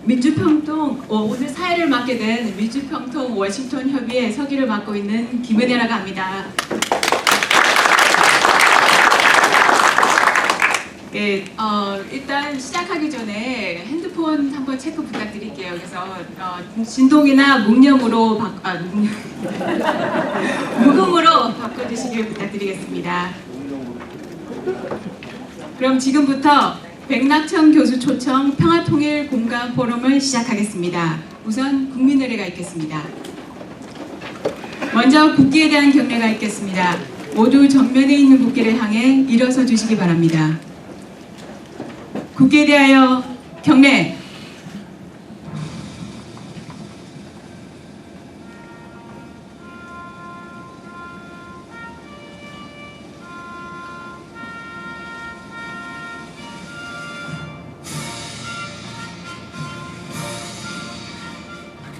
민주평통 오늘 사회를 맡게 된 민주평통 워싱턴 협의회 서기를 맡고 있는 김은혜라고 합니다. 네, 일단 시작하기 전에 핸드폰 한번 체크 부탁드릴게요. 그래서 진동이나 묵념으로 무음으로 바꿔주시길 부탁드리겠습니다. 그럼 지금부터 백낙천 교수 초청 평화통일 공감 포럼을 시작하겠습니다. 우선 국민의례가 있겠습니다. 먼저 국기에 대한 경례가 있겠습니다. 모두 정면에 있는 국기를 향해 일어서 주시기 바랍니다. 국기에 대하여 경례.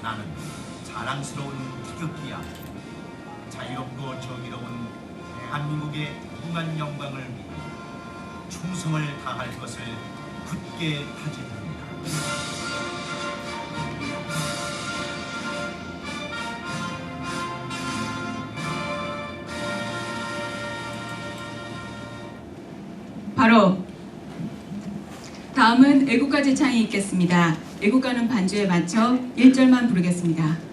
나는 자랑스러운 태극기야. 자유롭고 정의로운 대한민국의 무궁한 영광을 위해 충성을 다할 것을 굳게 다짐합니다. 바로 다음은 애국가 제창이 있겠습니다. 애국가는 반주에 맞춰 1절만 부르겠습니다.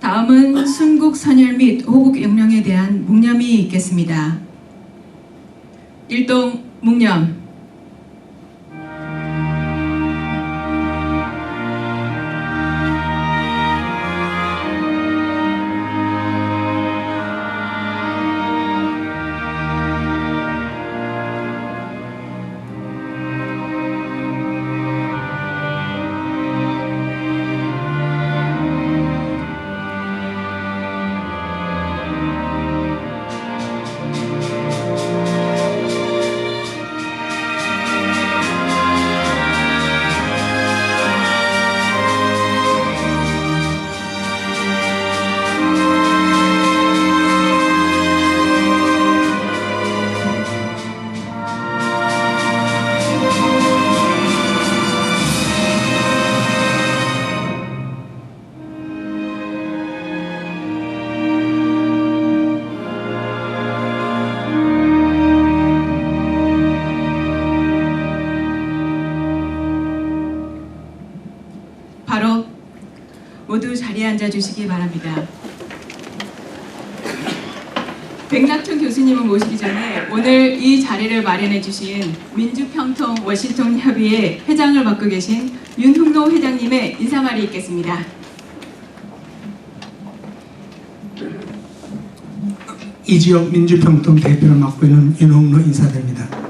다음은 순국 선열 및 호국 영령에 대한 묵념이 있겠습니다. 일동 묵념. 바로 모두 자리에 앉아 주시기 바랍니다. 백낙천 교수님을 모시기 전에 오늘 이 자리를 마련해 주신 민주평통 워싱턴 협의회 회장을 맡고 계신 윤흥로 회장님의 인사말이 있겠습니다. 이 지역 민주평통 대표를 맡고 있는 윤흥로 인사드립니다.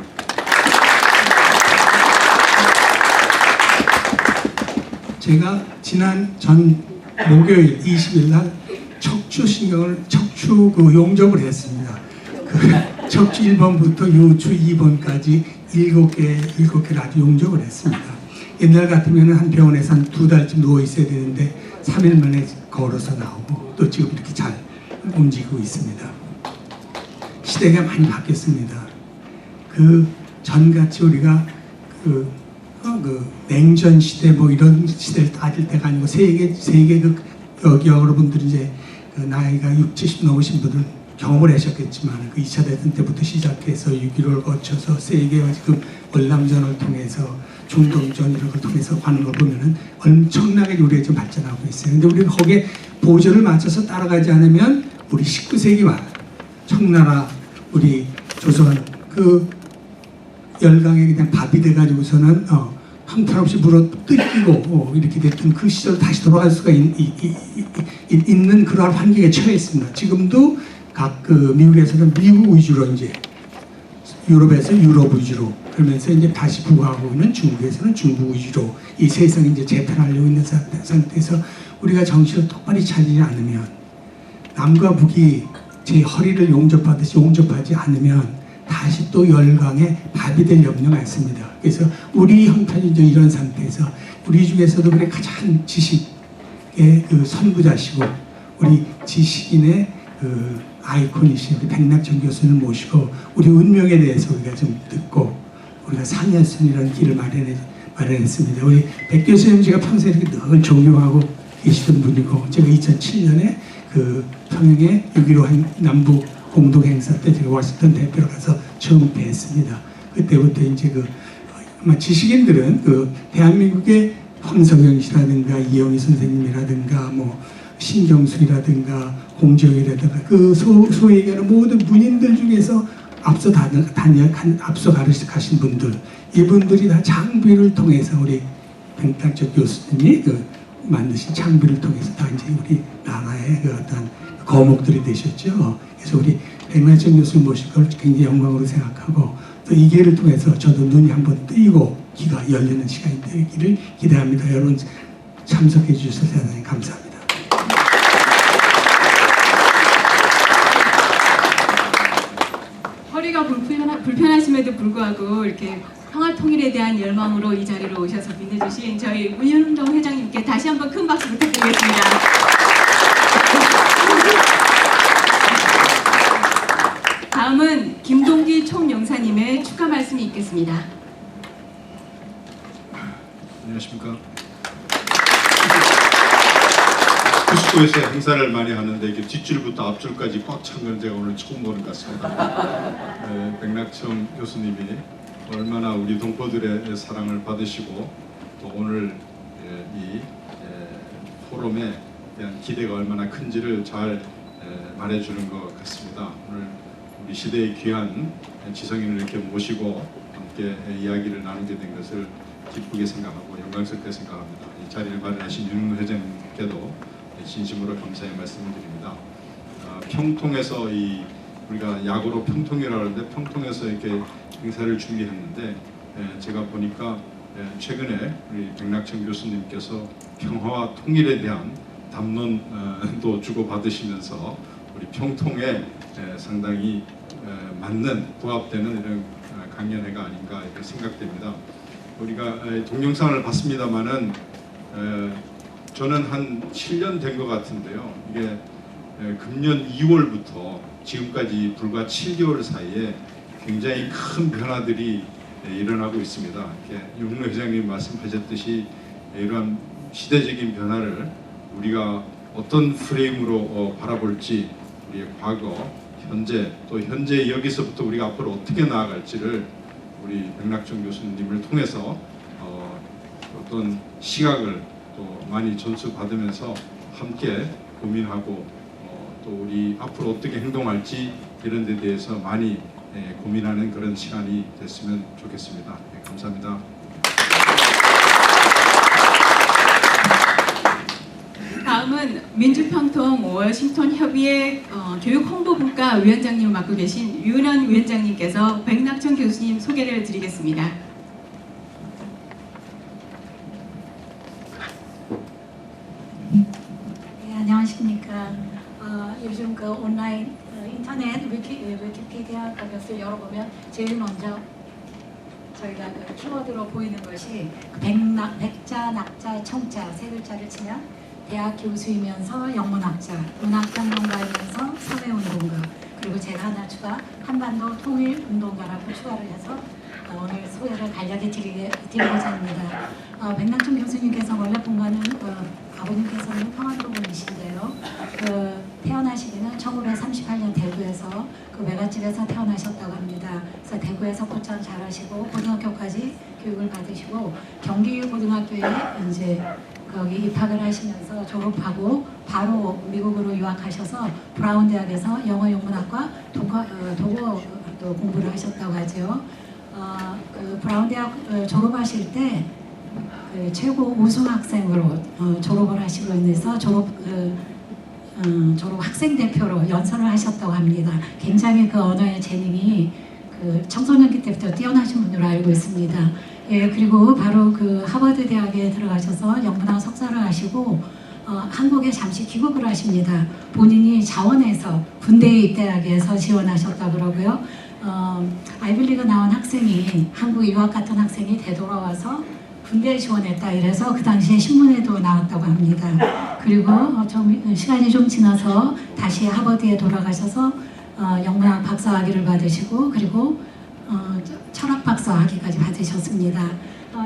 제가 지난 전 목요일 20일 날 척추 용접을 했습니다. 그 척추 1번부터 요추 2번까지 7개를 아주 용접을 했습니다. 옛날 같으면 한 병원에서 한 2달쯤 누워 있어야 되는데 3일 만에 걸어서 나오고 또 지금 이렇게 잘 움직이고 있습니다. 시대가 많이 바뀌었습니다. 그 전같이 우리가 그 냉전 시대 뭐 이런 시대를 따질 때가 아니고 세계 그 여러분들이 이제 그 나이가 60, 70 넘으신 분들은 경험을 하셨겠지만 그 2차 대전 때부터 시작해서 6.15를 거쳐서 세계와 지금 월남전을 통해서 중동전 이런 걸 통해서 가는 걸 보면은 엄청나게 우리가 좀 발전하고 있어요. 근데 우리는 거기에 보조를 맞춰서 따라가지 않으면 우리 19세기 말 청나라 우리 조선 그 열강에 그냥 밥이 돼가지고서는 형편없이 물어 뜯기고 이렇게 됐던 그 시절 다시 돌아갈 수가 있는 그러한 환경에 처해 있습니다. 지금도 각 그 미국에서는 미국 위주로 이제 유럽에서 유럽 위주로 그러면서 이제 다시 부과하고 있는 중국에서는 중국 위주로 이 세상이 이제 재편하려고 있는 상태에서 우리가 정신을 똑바로 차리지 않으면 남과 북이 제 허리를 용접하듯이 용접하지 않으면 다시 또 열강에 밥이 될 염려가 있습니다. 그래서 우리 형편이 이제 이런 상태에서 우리 중에서도 그래 가장 지식의 그 선구자시고 우리 지식인의 그 아이콘이신 우리 백낙천 교수님을 모시고 우리 운명에 대해서 우리가 좀 듣고 우리가 상현순이라는 길을 마련했습니다. 우리 백 교수님 제가 평소에 이렇게 늘 존경하고 계시던 분이고 제가 2007년에 그 평양의 6.15 남북 공동 행사 때 제가 워싱턴 대표로 가서 처음 뵀습니다. 그때부터 이제 그 아마 지식인들은 그 대한민국의 황석영 씨라든가 이영희 선생님이라든가 뭐 신경술이라든가 공정이라든가 그 소위 얘기하는 모든 문인들 중에서 앞서 가르치신 분들 이분들이 다 장비를 통해서 우리 백낙천 교수님이 그 만드신 장비를 통해서 다 이제 우리 나라의 그 어떤 거목들이 되셨죠. 그래서 우리 백낙천 교수님 모신 걸 굉장히 영광으로 생각하고 또 이 기회를 통해서 저도 눈이 한번 뜨이고 귀가 열리는 시간이 되기를 기대합니다. 여러분 참석해 주셔서 대단히 감사합니다. 허리가 불편하심에도 불구하고 이렇게 평화통일에 대한 열망으로 이 자리로 오셔서 빛내주신 저희 윤흥동 회장님께 다시 한번 큰 박수 부탁드리겠습니다. 다음은 김동기 총영사님의 축하 말씀이 있겠습니다. 안녕하십니까. 구스코에서 행사를 많이 하는데 이게 뒷줄부터 앞줄까지 꽉 찬 건 제가 오늘 처음 보는 것 같습니다. 백낙천 교수님이 얼마나 우리 동포들의 사랑을 받으시고 또 오늘 이 포럼에 대한 기대가 얼마나 큰지를 잘 말해주는 것 같습니다. 오늘 우리 시대의 귀한 지성인을 이렇게 모시고 함께 이야기를 나누게 된 것을 기쁘게 생각하고 영광스럽게 생각합니다. 이 자리를 마련하신 윤흥동 회장님께도 진심으로 감사의 말씀을 드립니다. 평통에서 우리가 약어로 평통이라고 하는데 평통에서 이렇게 행사를 준비했는데 제가 보니까 최근에 우리 백낙천 교수님께서 평화와 통일에 대한 담론도 주고받으시면서 우리 평통에 상당히 맞는 부합되는 이런 강연회가 아닌가 이렇게 생각됩니다. 우리가 동영상을 봤습니다마는 저는 한 7년 된 것 같은데요. 이게 금년 2월부터 지금까지 불과 7개월 사이에 굉장히 큰 변화들이 일어나고 있습니다. 윤흥동 회장님 말씀하셨듯이 이러한 시대적인 변화를 우리가 어떤 프레임으로 바라볼지 우리의 과거, 현재 또 현재 여기서부터 우리가 앞으로 어떻게 나아갈지를 우리 백낙천 교수님을 통해서 어떤 시각을 또 많이 전수받으면서 함께 고민하고 또 우리 앞으로 어떻게 행동할지 이런 데 대해서 많이 고민하는 그런 시간이 됐으면 좋겠습니다. 감사합니다. 다음은 민주평통 워싱턴 협의회 교육홍보분과 위원장님을 맡고 계신 유은현 위원장님께서 백낙천 교수님 소개를 드리겠습니다. 네, 안녕하십니까. 요즘 그 온라인 인터넷 위키피디아 것을 열어보면 제일 먼저 저희가 그 키워드로 보이는 것이 백자, 낙자, 청자 세 글자를 치면 대학 교수이면서 영문학자, 문학평론가이면서 사회운동가, 그리고 제가 하나 추가 한반도 통일운동가라고 추가를 해서 오늘 소개를 간략히 드리고자 합니다. 백낙천 교수님께서 원래 본가는 아버님께서는 평안도 분이신데요. 태어나시기는 1938년 대구에서 그 외갓집에서 태어나셨다고 합니다. 그래서 대구에서 고참 잘하시고 고등학교까지 교육을 받으시고 경기고등학교에 이제 거기 입학을 하시면서 졸업하고 바로 미국으로 유학하셔서 브라운 대학에서 영어 영문학과 독어도 공부를 하셨다고 하죠. 그 브라운 대학 졸업하실 때 그 최고 우수 학생으로 졸업을 하시고 있어서 졸업 학생 대표로 연설을 하셨다고 합니다. 굉장히 그 언어의 재능이 그 청소년기 때부터 뛰어나신 분으로 알고 있습니다. 예, 그리고 바로 그 하버드 대학에 들어가셔서 영문학 석사를 하시고 한국에 잠시 귀국을 하십니다. 본인이 자원에서 군대에 입대하기 위해서 지원하셨다 그러고요. 아이빌리그 나온 학생이 한국에 유학 갔던 학생이 되돌아와서 군대에 지원했다 이래서 그 당시에 신문에도 나왔다고 합니다. 그리고 시간이 좀 지나서 다시 하버드에 돌아가셔서 영문학 박사학위를 받으시고 그리고 철학 박사학위까지 받으셨습니다.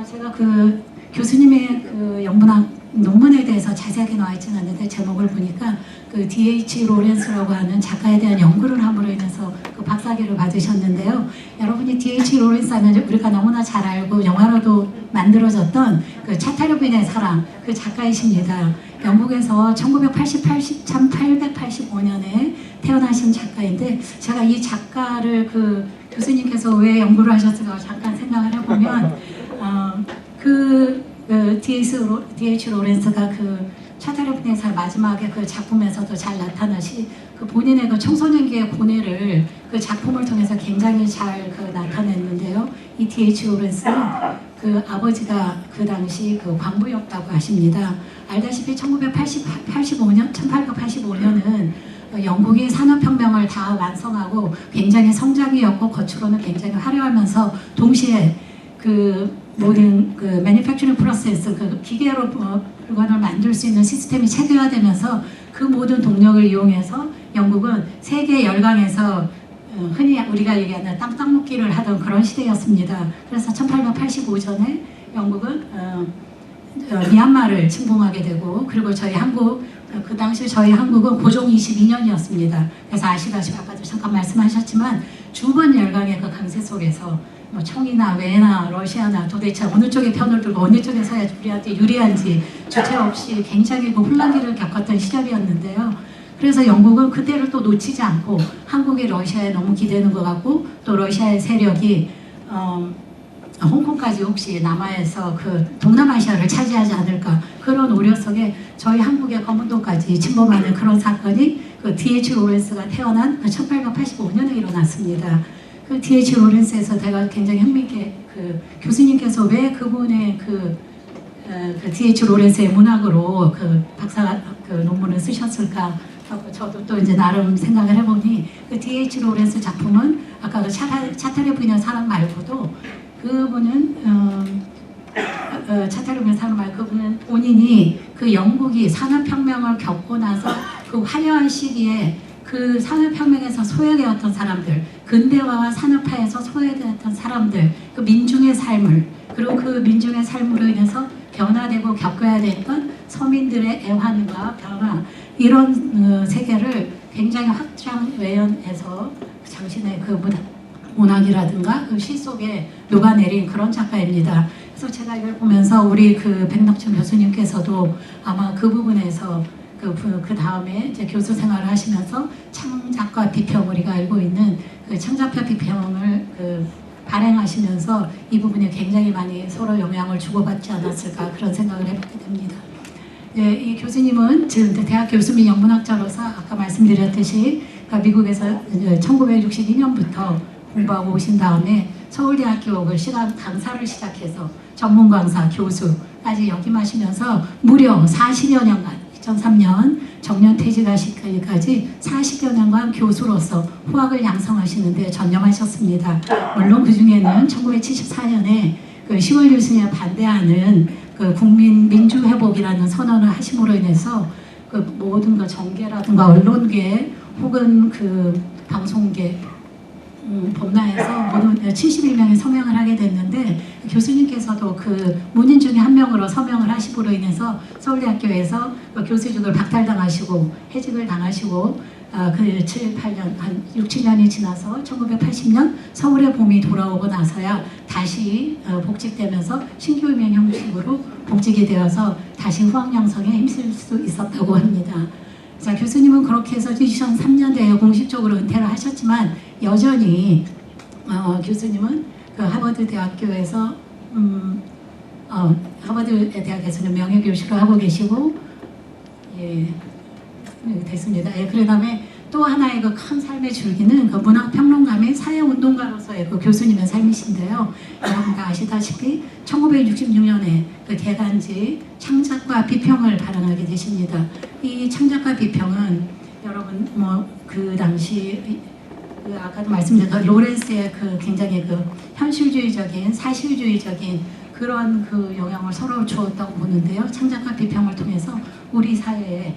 제가 그 교수님의 그 영문학 논문에 대해서 자세하게 나와 있지는 않는데 제목을 보니까 그 D.H. 로렌스라고 하는 작가에 대한 연구를 함으로 인해서 그 박사학위를 받으셨는데요. 여러분이 D.H. 로렌스 하면 우리가 너무나 잘 알고 영화로도 만들어졌던 그 차타르 부인의 사랑 그 작가이십니다. 영국에서 1885년에 태어나신 작가인데 제가 이 작가를 그 교수님께서 왜 연구를 하셨을까 잠깐 생각을 해보면 D.H. 로렌스가 그 차타르 부인의 사랑 마지막에 그 작품에서도 잘 나타나시 그 본인의 그 청소년기의 고뇌를 그 작품을 통해서 굉장히 잘 그 나타냈는데요. 이 D.H. 로렌스는 그 아버지가 그 당시 그 광부였다고 하십니다. 알다시피 1885년은 영국이 산업혁명을 다 완성하고 굉장히 성장이었고 겉으로는 굉장히 화려하면서 동시에 그 모든 그 매니팩처링 프로세스 그 기계로 물건을 만들 수 있는 시스템이 체계화되면서 그 모든 동력을 이용해서 영국은 세계 열강에서 흔히 우리가 얘기하는 땅땅 먹기를 하던 그런 시대였습니다. 그래서 1885년에 영국은 미얀마를 침공하게 되고 그리고 저희 한국 그 당시 저희 한국은 고종 22년이었습니다. 그래서 아시다시피 아까도 잠깐 말씀하셨지만 주번 열강의 그 강세 속에서 뭐 청이나 외나 러시아나 도대체 어느 쪽의 편을 들고 어느 쪽에 서야 우리한테 유리한지 주체 없이 굉장히 그 혼란기를 겪었던 시절이었는데요. 그래서 영국은 그때를 또 놓치지 않고 한국이 러시아에 너무 기대는 것 같고 또 러시아의 세력이 홍콩까지 혹시 남아에서 그 동남아시아를 차지하지 않을까 그런 우려 속에 저희 한국의 거문도까지 침범하는 그런 사건이 그 D.H. 로렌스가 태어난 1885년에 일어났습니다. 그 D.H. 로렌스에서 제가 굉장히 흥미있게 그 교수님께서 왜 그분의 그 D.H. 로렌스의 문학으로 그 박사 그 논문을 쓰셨을까 하고 저도 또 이제 나름 생각을 해보니 그 D.H. 로렌스 작품은 아까 그 차타르 부인의 사랑 말고도 그분은 차타르 부인의 사랑 말고 그분은 본인이 그 영국이 산업혁명을 겪고 나서 그 화려한 시기에 그 산업혁명에서 소외되었던 사람들, 근대화와 산업화에서 소외되었던 사람들, 그 민중의 삶을 그리고 그 민중의 삶으로 인해서 변화되고 겪어야 됐던 서민들의 애환과 변화 이런 세계를 굉장히 확장 외연해서 당신의 그 문학이라든가 그 시 속에 녹아내린 그런 작가입니다. 그래서 제가 이걸 보면서 우리 그 백낙천 교수님께서도 아마 그 부분에서 그 다음에 이제 교수 생활을 하시면서 창작과 비평 우리가 알고 있는 그 창작과 비평을 발행하시면서 이 부분에 굉장히 많이 서로 영향을 주고받지 않았을까 그런 생각을 해보게 됩니다. 네, 이 교수님은 지금 대학 교수 및 영문학자로서 아까 말씀드렸듯이 미국에서 1962년부터 공부하고 오신 다음에 서울대학교 강사를 시작해서 전문 강사, 교수까지 역임하시면서 무려 40여 년간 2003년 정년 퇴직하시기까지 40여 년간 교수로서 후학을 양성하시는데 전념하셨습니다. 물론 그 중에는 1974년에 그 10월 교수님에 반대하는 그 국민 민주회복이라는 선언을 하심으로 인해서 그 모든 그 정계라든가 언론계 혹은 그 방송계 법나에서 모두 71명이 서명을 하게 됐는데 교수님께서도 그 문인 중에 한 명으로 서명을 하심으로 인해서 서울대학교에서 교수직을 박탈당하시고 해직을 당하시고 그 7, 8년, 한 6, 7년이 지나서 1980년 서울의 봄이 돌아오고 나서야 다시 복직되면서 신규 임용 형식으로 복직이 되어서 다시 후학 양성에 힘쓸 수 있었다고 합니다. 자, 교수님은 그렇게 해서 2003년도에 공식적으로 은퇴를 하셨지만 여전히 교수님은 그 하버드 대학교에서 하버드 대학에서는 명예교수를 하고 계시고 예, 됐습니다. 예, 그 다음에 또 하나의 그 큰 삶의 줄기는 그 문학평론가 및 사회운동가로서의 그 교수님의 삶이신데요. 여러분가 아시다시피 1966년에 그 개간지 창작과 비평을 발행하게 되십니다. 이 창작과 비평은 여러분 뭐 그 당시 그 아까도 말씀드린 로렌스의 그 굉장히 그 현실주의적인 사실주의적인 그런 그 영향을 서로 주었다고 보는데요. 창작과 비평을 통해서 우리 사회에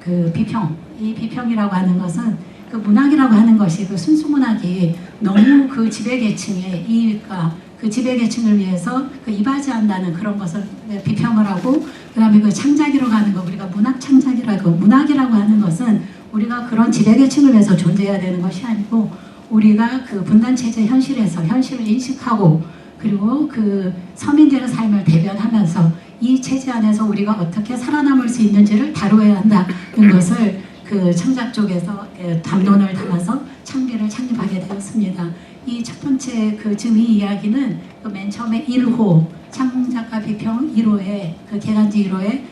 그 비평, 이 비평이라고 하는 것은 그 문학이라고 하는 것이 그 순수 문학이 너무 그 지배계층의 이익과 그 지배계층을 위해서 그 이바지한다는 그런 것을 비평을 하고 그다음에 그 창작이라고 하는 거 우리가 문학 창작이라고 문학이라고 하는 것은 우리가 그런 지배계층을 위해서 존재해야 되는 것이 아니고 우리가 그 분단체제 현실에서 현실을 인식하고 그리고 그 서민들의 삶을 대변하면서 이 체제 안에서 우리가 어떻게 살아남을 수 있는지를 다루어야 한다는 것을 그 창작 쪽에서 담론을 담아서 창비를 창립하게 되었습니다. 이 첫 번째 그 지금 이 이야기는 그 맨 처음에 1호 창작과 비평 1호에 그 개간지 1호에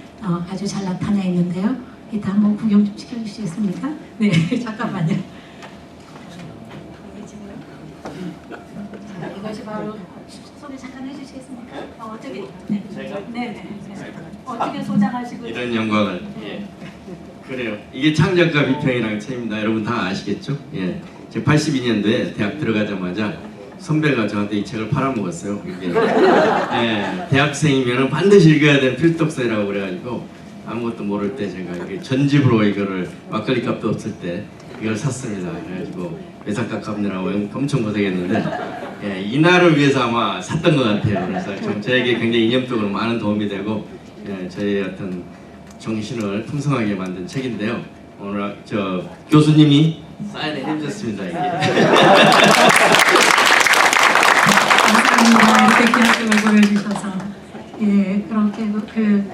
아주 잘 나타나 있는데요. 이따 한번 구경 좀 시켜주시겠습니까? 네, 잠깐만요. 자, 이것이 바로 소개 잠깐 해주시겠습니까? 어떻게? 네. 제가? 네. 어떻게 소장하시고? 이런 영광을. 예. 그래요. 이게 창작과 비평이라는 책입니다. 여러분 다 아시겠죠? 예. 제가 82년도에 대학 들어가자마자 선배가 저한테 이 책을 팔아먹었어요. 이게 예. 대학생이면 반드시 읽어야 되는 필독서라고 그래가지고 아무것도 모를 때 제가 이게 전집으로 이거를 막걸리 값도 없을 때 이걸 샀습니다. 그래가지고 외상값 갚느라고 엄청 고생했는데 예, 이날을 위해서 아마 샀던 것 같아요. 그래서 좀 저에게 굉장히 이념적으로 많은 도움이 되고 예, 저의 어떤 정신을 풍성하게 만든 책인데요. 오늘 저 교수님이 사인을 해주셨습니다. 이게. 감사합니다. 이렇게 기억을 보여주셔서 예 그렇게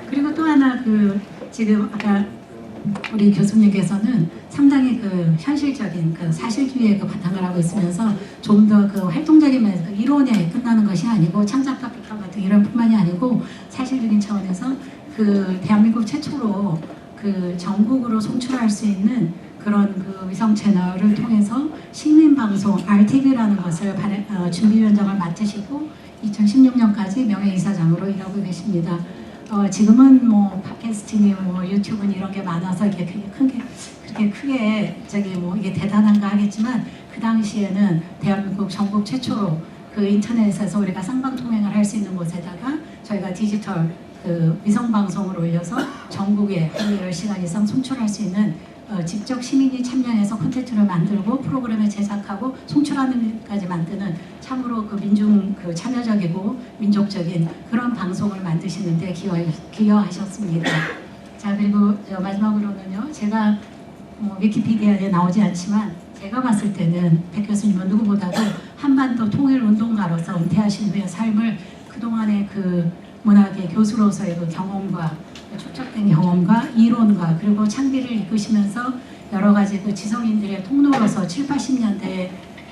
그리고 또 하나 그 지금 아까 우리 교수님께서는 상당히 그 현실적인 그 사실주의에 그 바탕을 하고 있으면서 좀 더 그 활동적인 면에서 이론에 끝나는 것이 아니고 창작과 비평 같은 이론뿐만이 아니고 사실적인 차원에서 그 대한민국 최초로 그 전국으로 송출할 수 있는 그런 그 위성 채널을 통해서 시민 방송 RTV라는 것을 준비위원장을 맡으시고 2016년까지 명예이사장으로 일하고 계십니다. 지금은 뭐 팟캐스팅이 뭐 유튜브는 이런 게 많아서 이게 그렇게 크게 저기 뭐 이게 대단한가 하겠지만 그 당시에는 대한민국 전국 최초로 그 인터넷에서 우리가 쌍방통행을 할 수 있는 곳에다가 저희가 디지털 그 위성 방송을 올려서 전국에 하루에 10시간 이상 송출할 수 있는 직접 시민이 참여해서 콘텐츠를 만들고 프로그램을 제작하고 송출하는 데까지 만드는 참으로 그 민중 그 참여적이고 민족적인 그런 방송을 만드시는데 기여하셨습니다. 자 그리고 마지막으로는요 제가 위키피디아에 나오지 않지만 제가 봤을 때는 백 교수님은 누구보다도 한반도 통일운동가로서 은퇴하신 후의 삶을 그동안의 그 문학의 교수로서의 그 경험과 축적된 경험과 이론과 그리고 창비를 이끄시면서 여러 가지 그 지성인들의 통로로서 7, 80년대에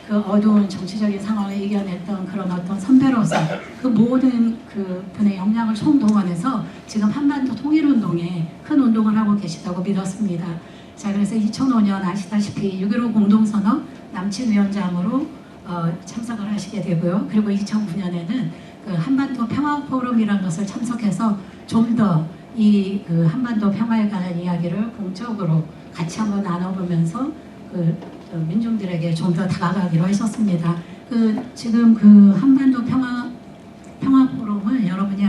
그 어두운 정치적인 상황을 이겨냈던 그런 어떤 선배로서 그 모든 그 분의 역량을 총동원해서 지금 한반도 통일운동에 큰 운동을 하고 계시다고 믿었습니다. 자 그래서 2005년 아시다시피 6.15 공동선언 남친위원장으로 참석을 하시게 되고요. 그리고 2009년에는 그 한반도 평화포럼이라는 것을 참석해서 좀 더 이 그 한반도 평화에 관한 이야기를 공적으로 같이 한번 나눠보면서 그 민중들에게 좀 더 다가가기로 하셨습니다. 그 지금 그 한반도 평화포럼을 여러분이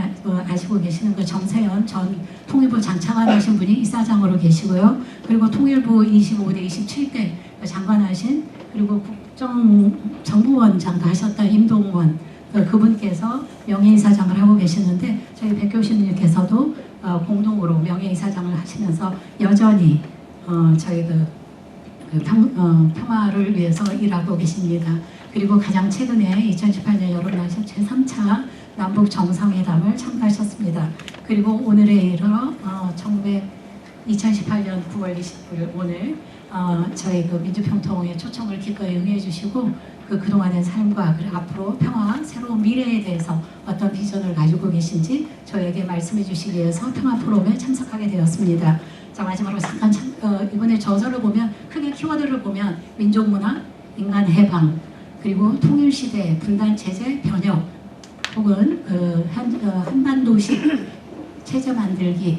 아시고 계시는 그 정세현 전 통일부 장차관 하신 분이 이사장으로 계시고요. 그리고 통일부 25대 27대 장관 하신 그리고 국정정보원장도 하셨던 임동원 그분께서 명예이사장을 하고 계시는데 저희 백 교수님께서도 공동으로 명예이사장을 하시면서 여전히 저희 평화를 위해서 일하고 계십니다. 그리고 가장 최근에 2018년 여름날씨 제3차 남북 정상회담을 참가하셨습니다. 그리고 오늘에 이르러 2018년 9월 29일 오늘 저희 민주평통에 초청을 기꺼이 응해주시고 그동안의 삶과 그리고 앞으로 평화 새로운 미래에 대해서 어떤 비전을 가지고 계신지 저에게 말씀해 주시기 위해서 평화 포럼에 참석하게 되었습니다. 자, 마지막으로 잠깐 이번에 저서를 보면 크게 키워드를 보면 민족문화, 인간해방, 그리고 통일시대, 분단체제, 변혁 혹은 한반도식 체제 만들기,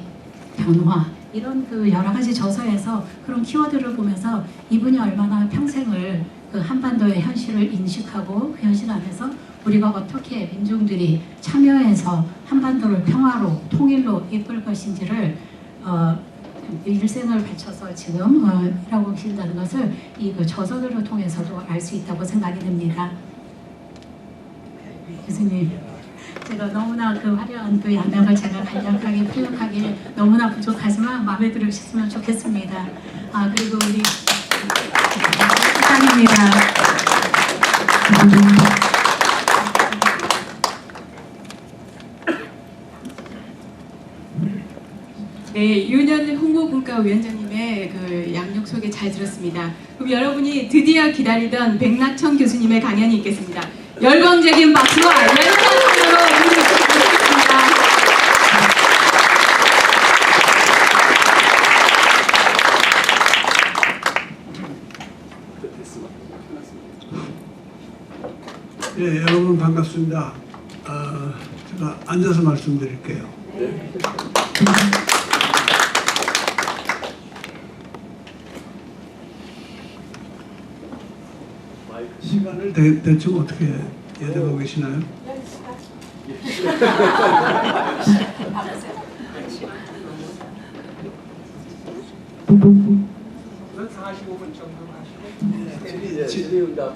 변화 이런 여러 가지 저서에서 그런 키워드를 보면서 이분이 얼마나 평생을 한반도의 현실을 인식하고 그 현실 안에서 우리가 어떻게 민중들이 참여해서 한반도를 평화로 통일로 이끌 것인지를 일생을 바쳐서 지금 일하고 계신다는 것을 이 저서들을 통해서도 알 수 있다고 생각이 됩니다. 교수님, 제가 너무나 화려한 양력을 제가 간략하게 표현하기 너무나 부족하지만 마음에 들으셨으면 좋겠습니다. 그리고 우리 축하드립니다. 네, 윤현 홍보분과위원장님의 양력 소개 잘 들었습니다. 그럼 여러분이 드디어 기다리던 백낙천 교수님의 강연이 있겠습니다. 열광적인 박수와 열렬한 참여로 부탁드리겠습니다. 네, 여러분 반갑습니다. 제가 앉아서 말씀드릴게요. 시간을 대충 어떻게 예측하고 계시나요?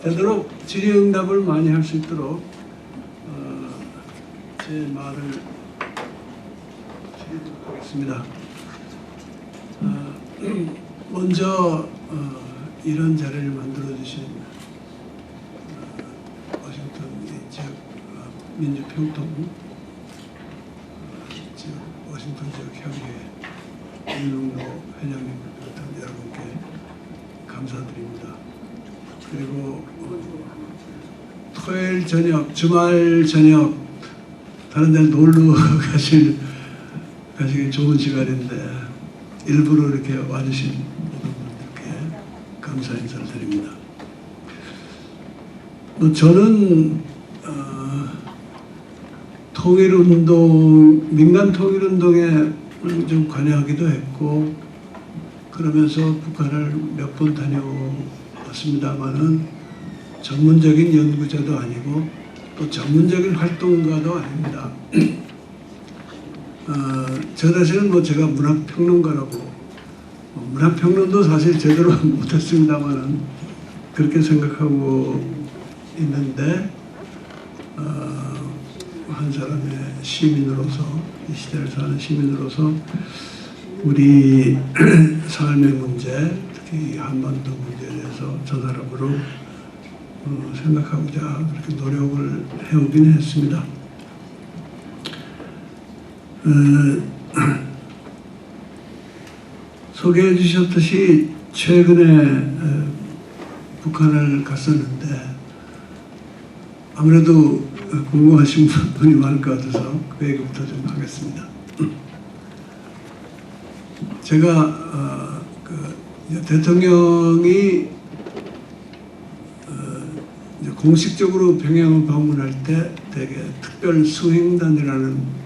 되도록 질의응답을 많이 할 수 있도록 제 말을 드리도록 하겠습니다. 먼저 이런 자리를 만들어 주신 워싱턴 지역 민주평통 워싱턴 지역 협의회 윤흥로 회장님을 비롯한 여러분께 감사드립니다. 그리고 토요일 저녁, 주말 저녁 다른 데 놀러 가시기 좋은 시간인데 일부러 이렇게 와주신 모든 분들께 감사 인사를 드립니다. 저는 통일운동, 민간 통일운동에 좀 관여하기도 했고 그러면서 북한을 몇 번 다녀왔습니다만은 전문적인 연구자도 아니고 또 전문적인 활동가도 아닙니다. 저 자신은 제가 문학평론가라고 문학평론도 사실 제대로 못했습니다만은 그렇게 생각하고 있는데 한 사람의 시민으로서 이 시대를 사는 시민으로서 우리 삶의 문제 특히 한반도 문제에 대해서 저 사람으로 생각하고자 그렇게 노력을 해오긴 했습니다. 소개해 주셨듯이 최근에 북한을 갔었는데 아무래도 궁금하신 분이 많을 것 같아서 그 얘기부터 좀 하겠습니다. 제가 대통령이 공식적으로 평양을 방문할 때 대개 특별 수행단이라는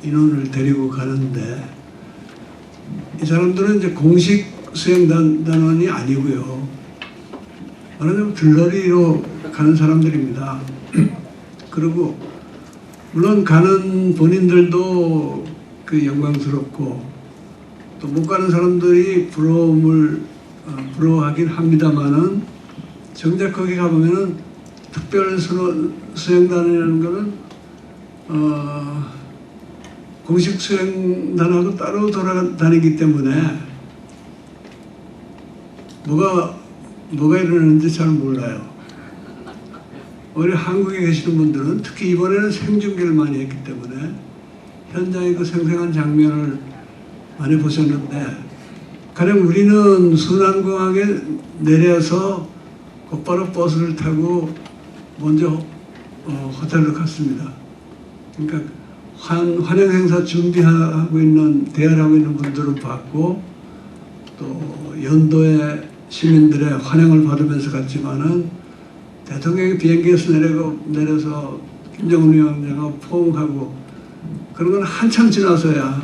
인원을 데리고 가는데 이 사람들은 이제 공식 수행단원이 아니고요. 말하자면 들러리로 가는 사람들입니다. 그리고 물론 가는 본인들도 영광스럽고 또 못 가는 사람들이 부러워하긴 합니다만은 정작 거기 가보면은 특별 수행단이라는 거는 공식 수행단하고 따로 돌아다니기 때문에 뭐가 일어나는지 잘 몰라요. 우리 한국에 계시는 분들은 특히 이번에는 생중계를 많이 했기 때문에 현장의 그 생생한 장면을 많이 보셨는데, 가령 우리는 순환공항에 내려서 곧바로 버스를 타고 먼저 호텔로 갔습니다. 그러니까 환영 행사 준비하고 있는, 대열하고 있는 분들을 봤고, 또 연도의 시민들의 환영을 받으면서 갔지만은 대통령이 비행기에서 내려서 김정은 위원장하고 포옹하고 그런 건 한참 지나서야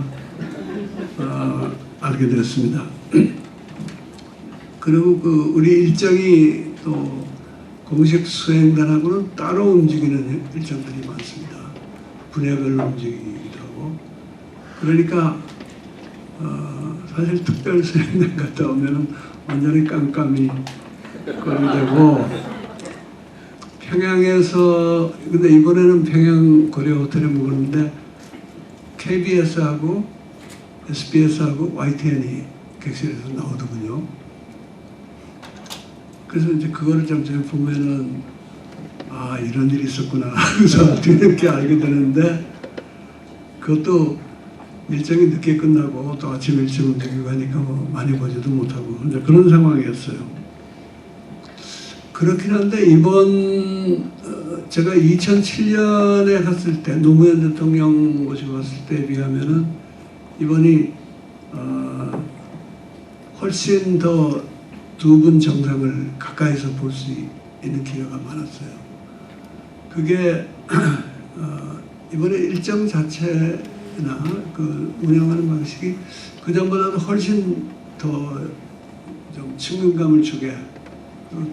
알게 됐습니다. 그리고 그 우리 일정이 또 공식 수행단하고는 따로 움직이는 일정들이 많습니다. 분야별로 움직이기도 하고. 그러니까 사실 특별 수행단 갔다 오면 완전히 깜깜이 걸리고, 평양에서, 근데 이번에는 평양 고려 호텔에 묵었는데 KBS하고 SBS하고 YTN이 객실에서 나오더군요. 그래서 이제 그거를 좀 보면은 아, 이런 일이 있었구나 하면서 뒤늦게 알게 되는데, 그것도 일정이 늦게 끝나고 또 아침 일찍 움직이고 하니까 뭐 많이 보지도 못하고 이제 그런 상황이었어요. 그렇긴 한데 이번 제가 2007년에 갔을 때 노무현 대통령 모시고 갔을 때에 비하면은 이번이 훨씬 더 두 분 정상을 가까이서 볼 수 있는 기회가 많았어요. 그게 이번에 일정 자체나 그 운영하는 방식이 그 전보다도 훨씬 더 좀 친근감을 주게,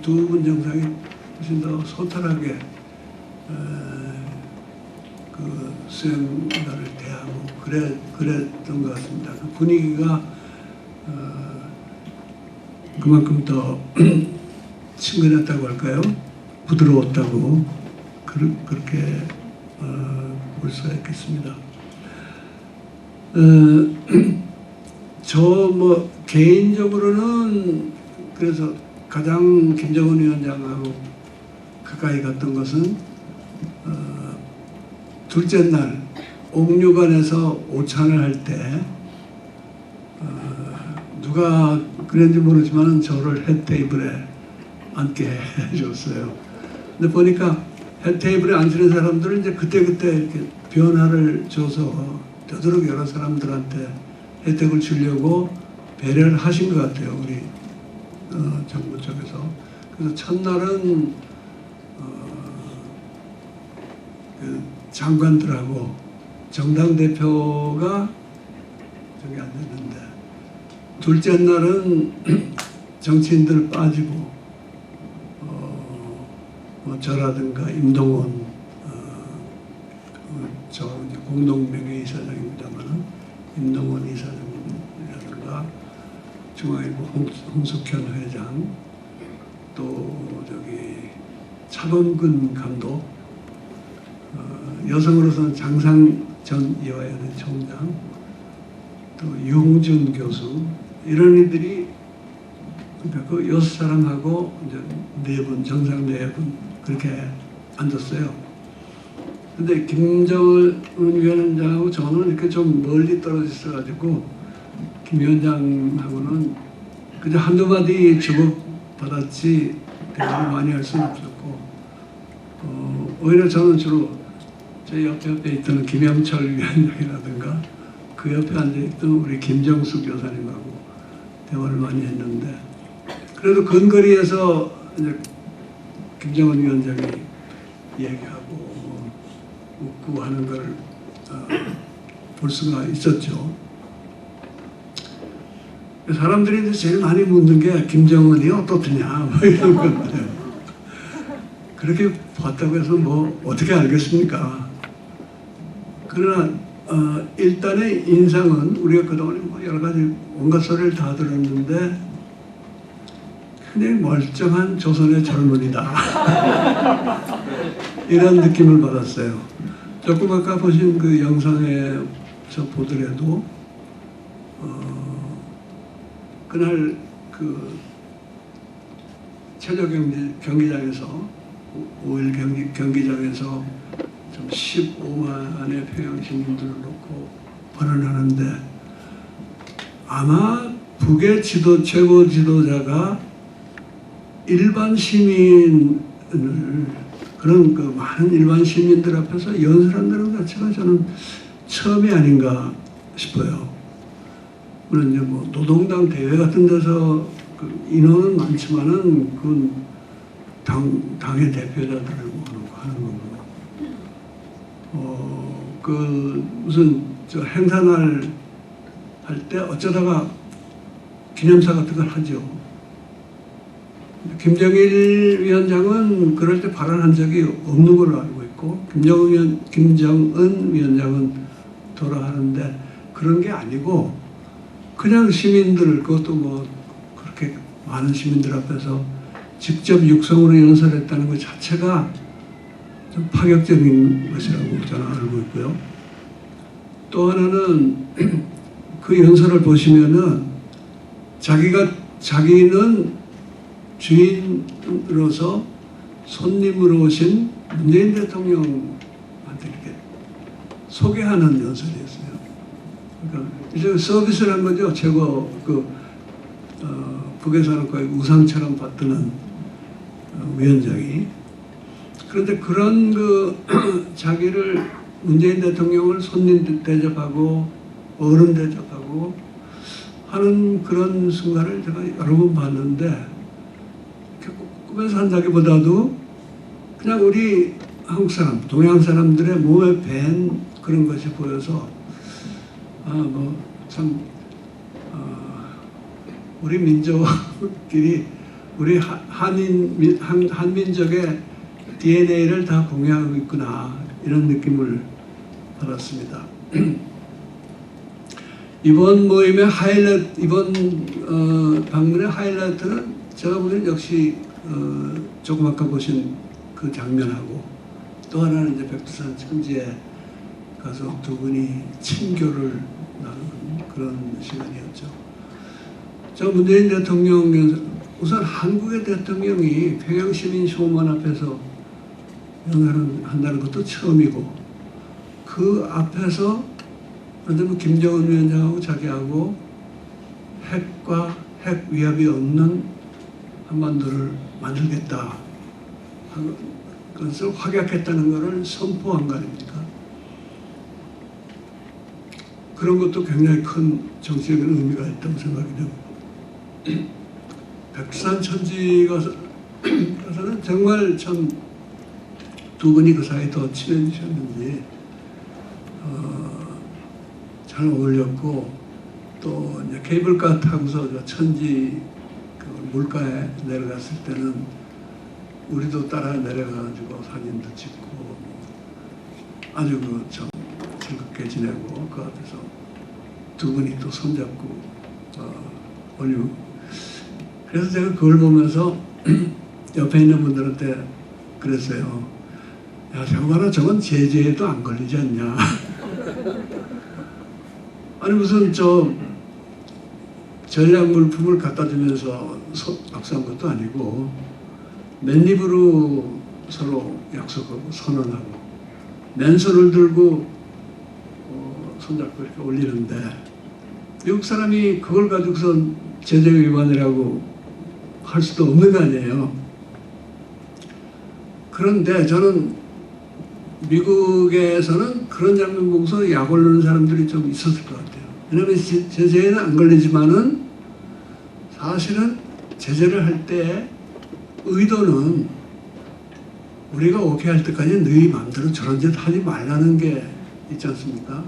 두 분 정상이 훨씬 더 소탈하게 그 수행자를 대하고 그랬던 것 같습니다. 그 분위기가 그만큼 더 친근했다고 할까요? 부드러웠다고 그렇게 볼 수가 있겠습니다. 저 뭐 개인적으로는 그래서 가장 김정은 위원장하고 가까이 갔던 것은 둘째 날 옥류관에서 오찬을 할 때 누가 그랬는지 모르지만 저를 햇 테이블에 앉게 해줬어요. 근데 보니까 햇 테이블에 앉는 사람들은 이제 그때그때 이렇게 변화를 줘서 되도록 여러 사람들한테 혜택을 주려고 배려를 하신 것 같아요, 우리 정부 쪽에서. 그래서 첫날은 그 장관들하고 정당 대표가 저기 앉았는데, 둘째 날은 정치인들 빠지고 뭐 저라든가 임동원 저 공동명예 이사장입니다만은 임동원 이사장이라든가 중앙일보 홍석현 회장, 또 저기 차범근 감독, 여성으로서는 장상 전 이화여대 총장, 또 유홍준 교수, 이런 이들이 그러니까 그 6사람하고 이제 4분, 정상 4분 그렇게 앉았어요. 근데 김정은 위원장하고 저는 이렇게 좀 멀리 떨어져 있어가지고 김 위원장하고는 그저 한두 마디 주고받았지 대화를 많이 할 수는 없었고, 오히려 저는 주로 제 옆에 있던 김영철 위원장이라든가 그 옆에 앉아있던 우리 김정숙 교사님하고 대화를 많이 했는데, 그래도 근거리에서 이제 김정은 위원장이 얘기하고 웃고 하는 걸 볼 수가 있었죠. 사람들이 이제 제일 많이 묻는 게 김정은이 어떻느냐 뭐 이런 건데요. 그렇게 봤다고 해서 뭐 어떻게 알겠습니까? 그러나 일단의 인상은 우리가 그동안에 뭐 여러 가지 온갖 소리를 다 들었는데 굉장히 멀쩡한 조선의 젊은이다. 이런 느낌을 받았어요. 조금 아까 보신 그 영상에서 보더라도 그날 그 체조 경기장에서 5일 경기장에서 좀 15만의 평양 시민들을 놓고 발언하는데 아마 북의 최고 지도자가 일반 시민을 그런 그 많은 일반 시민들 앞에서 연설한다는 자체가 저는 처음이 아닌가 싶어요. 물론 이제 뭐 노동당 대회 같은 데서 그 인원은 많지만은 그건 당의 대표자들을 모아놓고 하는 거고. 그 무슨 저 행사날 할 때 어쩌다가 기념사 같은 걸 하죠. 김정일 위원장은 그럴 때 발언한 적이 없는 걸로 알고 있고 김정은 위원장은 돌아가는데 그런 게 아니고 그냥 시민들 그것도 뭐 그렇게 많은 시민들 앞에서 직접 육성으로 연설했다는 것 자체가 좀 파격적인 것이라고 저는 알고 있고요. 또 하나는 그 연설을 보시면은 자기는 주인으로서 손님으로 오신 문재인 대통령한테 이렇게 소개하는 연설이었어요. 그러니까 이제 서비스를 한 거죠. 최고 북에서는 거의 우상처럼 받드는 위원장이. 그런데 그런 자기를 문재인 대통령을 손님 대접하고 어른 대접하고 하는 그런 순간을 제가 여러 번 봤는데 꿈에서 한다기보다도 그냥 우리 한국 사람, 동양 사람들의 몸에 밴 그런 것이 보여서 우리 민족끼리 우리 한민족의 DNA를 다 공유하고 있구나 이런 느낌을 받았습니다. 이번 모임의 하이라이트, 이번 방문의 하이라이트는 제가 보기에는 역시 조금 아까 보신 그 장면하고 또 하나는 이제 백두산 천지에 가서 두 분이 친교를 나누는 그런 시간이었죠. 저 문재인 대통령 우선 한국의 대통령이 평양시민 쇼만 앞에서 연설을 한다는 것도 처음이고 그 앞에서 완전 김정은 위원장하고 자기하고 핵과 핵 위협이 없는 한반도를 만들겠다 하는 것을 확약했다는 것을 선포한 거 아닙니까? 그런 것도 굉장히 큰 정치적인 의미가 있다고 생각이 되고 백두산 천지 가서는 정말 참 두 분이 그 사이에 더 친해지셨는지 잘 어울렸고 또 이제 케이블카 타고서 천지 그 물가에 내려갔을 때는 우리도 따라 내려가가지고 사진도 찍고 아주 참 즐겁게 지내고 그 앞에서 두 분이 또 손잡고 올리고 그래서 제가 그걸 보면서 옆에 있는 분들한테 그랬어요. 야, 저건 제재에도 안 걸리지 않냐. 아니 무슨 전략 물품을 갖다 주면서 악수한 것도 아니고 맨입으로 서로 약속하고 선언하고 맨손을 들고 손잡고 이렇게 올리는데 미국 사람이 그걸 가지고서 제재 위반이라고 할 수도 없는 거 아니에요. 그런데 저는 미국에서는 그런 장면 보고서 약 올리는 사람들이 좀 있었을 것 같아요. 왜냐하면 제재에는 안 걸리지만은 사실은 제재를 할 때 의도는 우리가 오케이 할 때까지 너희 마음대로 저런 짓 하지 말라는 게 있지 않습니까?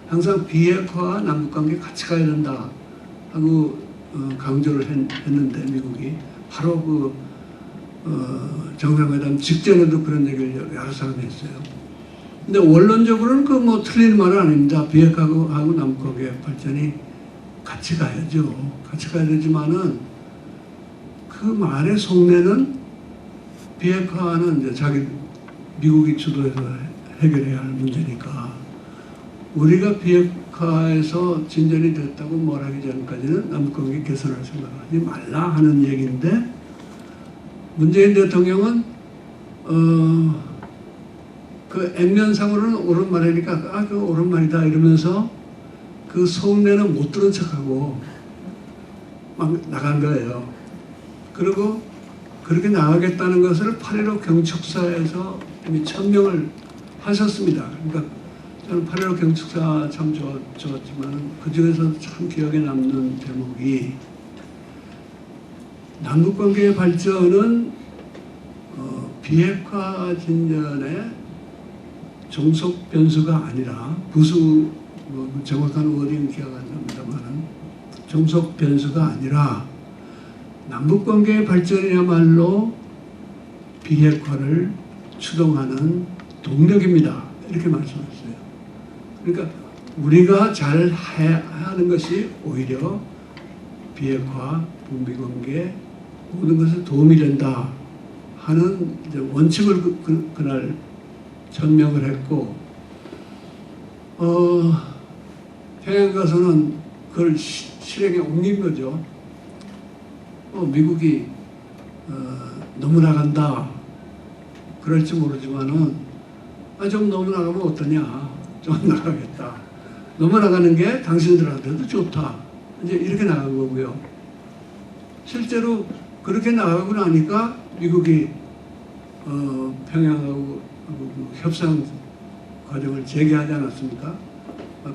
항상 비핵화와 남북관계 같이 가야 된다 하고 강조를 했는데 미국이 바로 정상회담 직전에도 그런 얘기를 여러 사람이 했어요. 근데 원론적으로는 그 뭐 틀린 말은 아닙니다. 비핵화하고 남북관계 발전이 같이 가야죠. 같이 가야 되지만은 그 말의 속내는 비핵화는 이제 자기 미국이 주도해서 해결해야 할 문제니까 우리가 비핵화에서 진전이 됐다고 말하기 전까지는 남북관계 개선할 생각하지 말라 하는 얘기인데 문재인 대통령은 그 액면상으로는 옳은 말이니까 그 옳은 말이다 이러면서 그 속내는 못 들은 척하고 막 나간 거예요. 그리고 그렇게 나가겠다는 것을 8.15 경축사에서 이미 천명을 하셨습니다. 그러니까 저는 8.15 경축사 참 좋았지만 그 중에서 참 기억에 남는 대목이 남북관계의 발전은 비핵화 진전의 종속 변수가 아니라 부수 정확한 워딩 기억 안 납니다만은 종속 변수가 아니라 남북관계의 발전이야말로 비핵화를 추동하는 동력입니다. 이렇게 말씀하셨어요. 그러니까 우리가 잘 해야 하는 것이 오히려 비핵화, 북미관계 모든 것에 도움이 된다 하는 이제 원칙을 그날 천명을 했고 평양 가서는 그걸 실행에 옮긴 거죠. 미국이 너무 나간다 그럴지 모르지만은 좀 너무 나가면 어떠냐, 좀 나가겠다. 너무 나가는 게 당신들한테도 좋다. 이제 이렇게 나간 거고요. 실제로 그렇게 나가고 나니까 미국이 평양하고 협상 과정을 재개하지 않았습니까?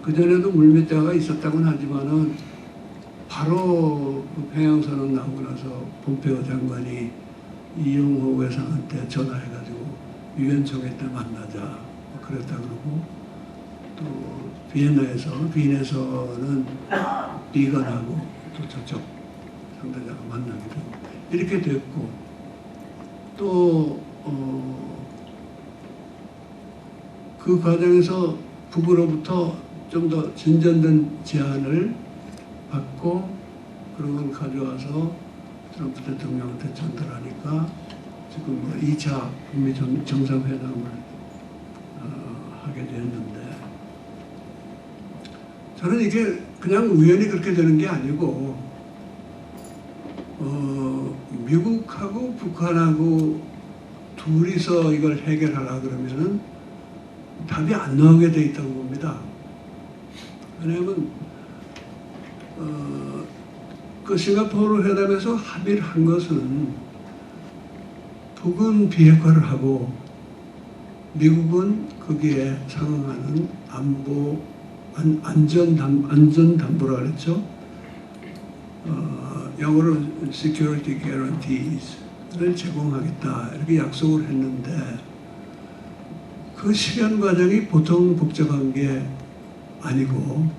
그 전에도 물밑대화가 있었다고는 하지만은 바로 그 평양선언 나오고 나서 폼페오 장관이 이용호 외상한테 전화해가지고 유엔 총회 때 만나자 그랬다 그러고 또 빈에서는 리건하고 또 저쪽 상대자가 만나게 되고 이렇게 됐고 또 그 과정에서 북으로부터 좀 더 진전된 제안을 받고 그걸 가져와서 트럼프 대통령한테 전달하니까 지금 2차 북미 정상회담을 하게 됐는데 저는 이게 그냥 우연히 그렇게 되는 게 아니고 미국하고 북한하고 둘이서 이걸 해결하라 그러면은 답이 안 나오게 돼 있다고 봅니다. 왜냐하면 그 싱가포르 회담에서 합의를 한 것은 북은 비핵화를 하고 미국은 거기에 상응하는 안전 담보라 그랬죠. 영어로 security guarantees를 제공하겠다 이렇게 약속을 했는데 그 실현 과정이 보통 복잡한 게 아니고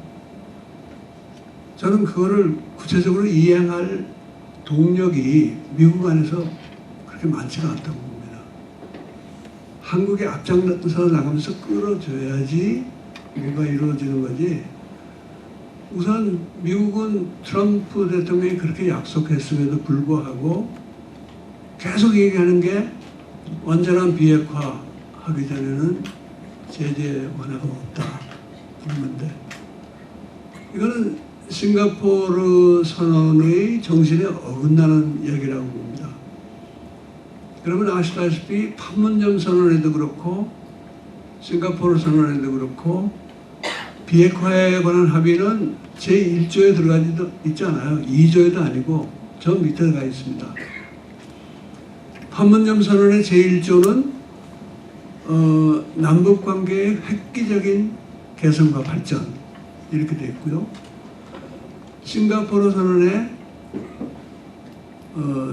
저는 그거를 구체적으로 이행할 동력이 미국 안에서 그렇게 많지가 않다고 봅니다. 한국이 앞장서 나가면서 끌어줘야지 뭔가 이루어지는 거지. 우선 미국은 트럼프 대통령이 그렇게 약속했음에도 불구하고 계속 얘기하는 게 완전한 비핵화 하기 전에는 제재 완화가 없다 그러는데 이거는 싱가포르 선언의 정신에 어긋나는 얘기라고 봅니다. 여러분 아시다시피 판문점 선언에도 그렇고 싱가포르 선언에도 그렇고 비핵화에 관한 합의는 제1조에 들어가지도 있지 않아요. 2조에도 아니고 저 밑에 들어가 있습니다. 판문점 선언의 제1조는 남북관계의 획기적인 개선과 발전 이렇게 되어 있고요. 싱가포르 선언의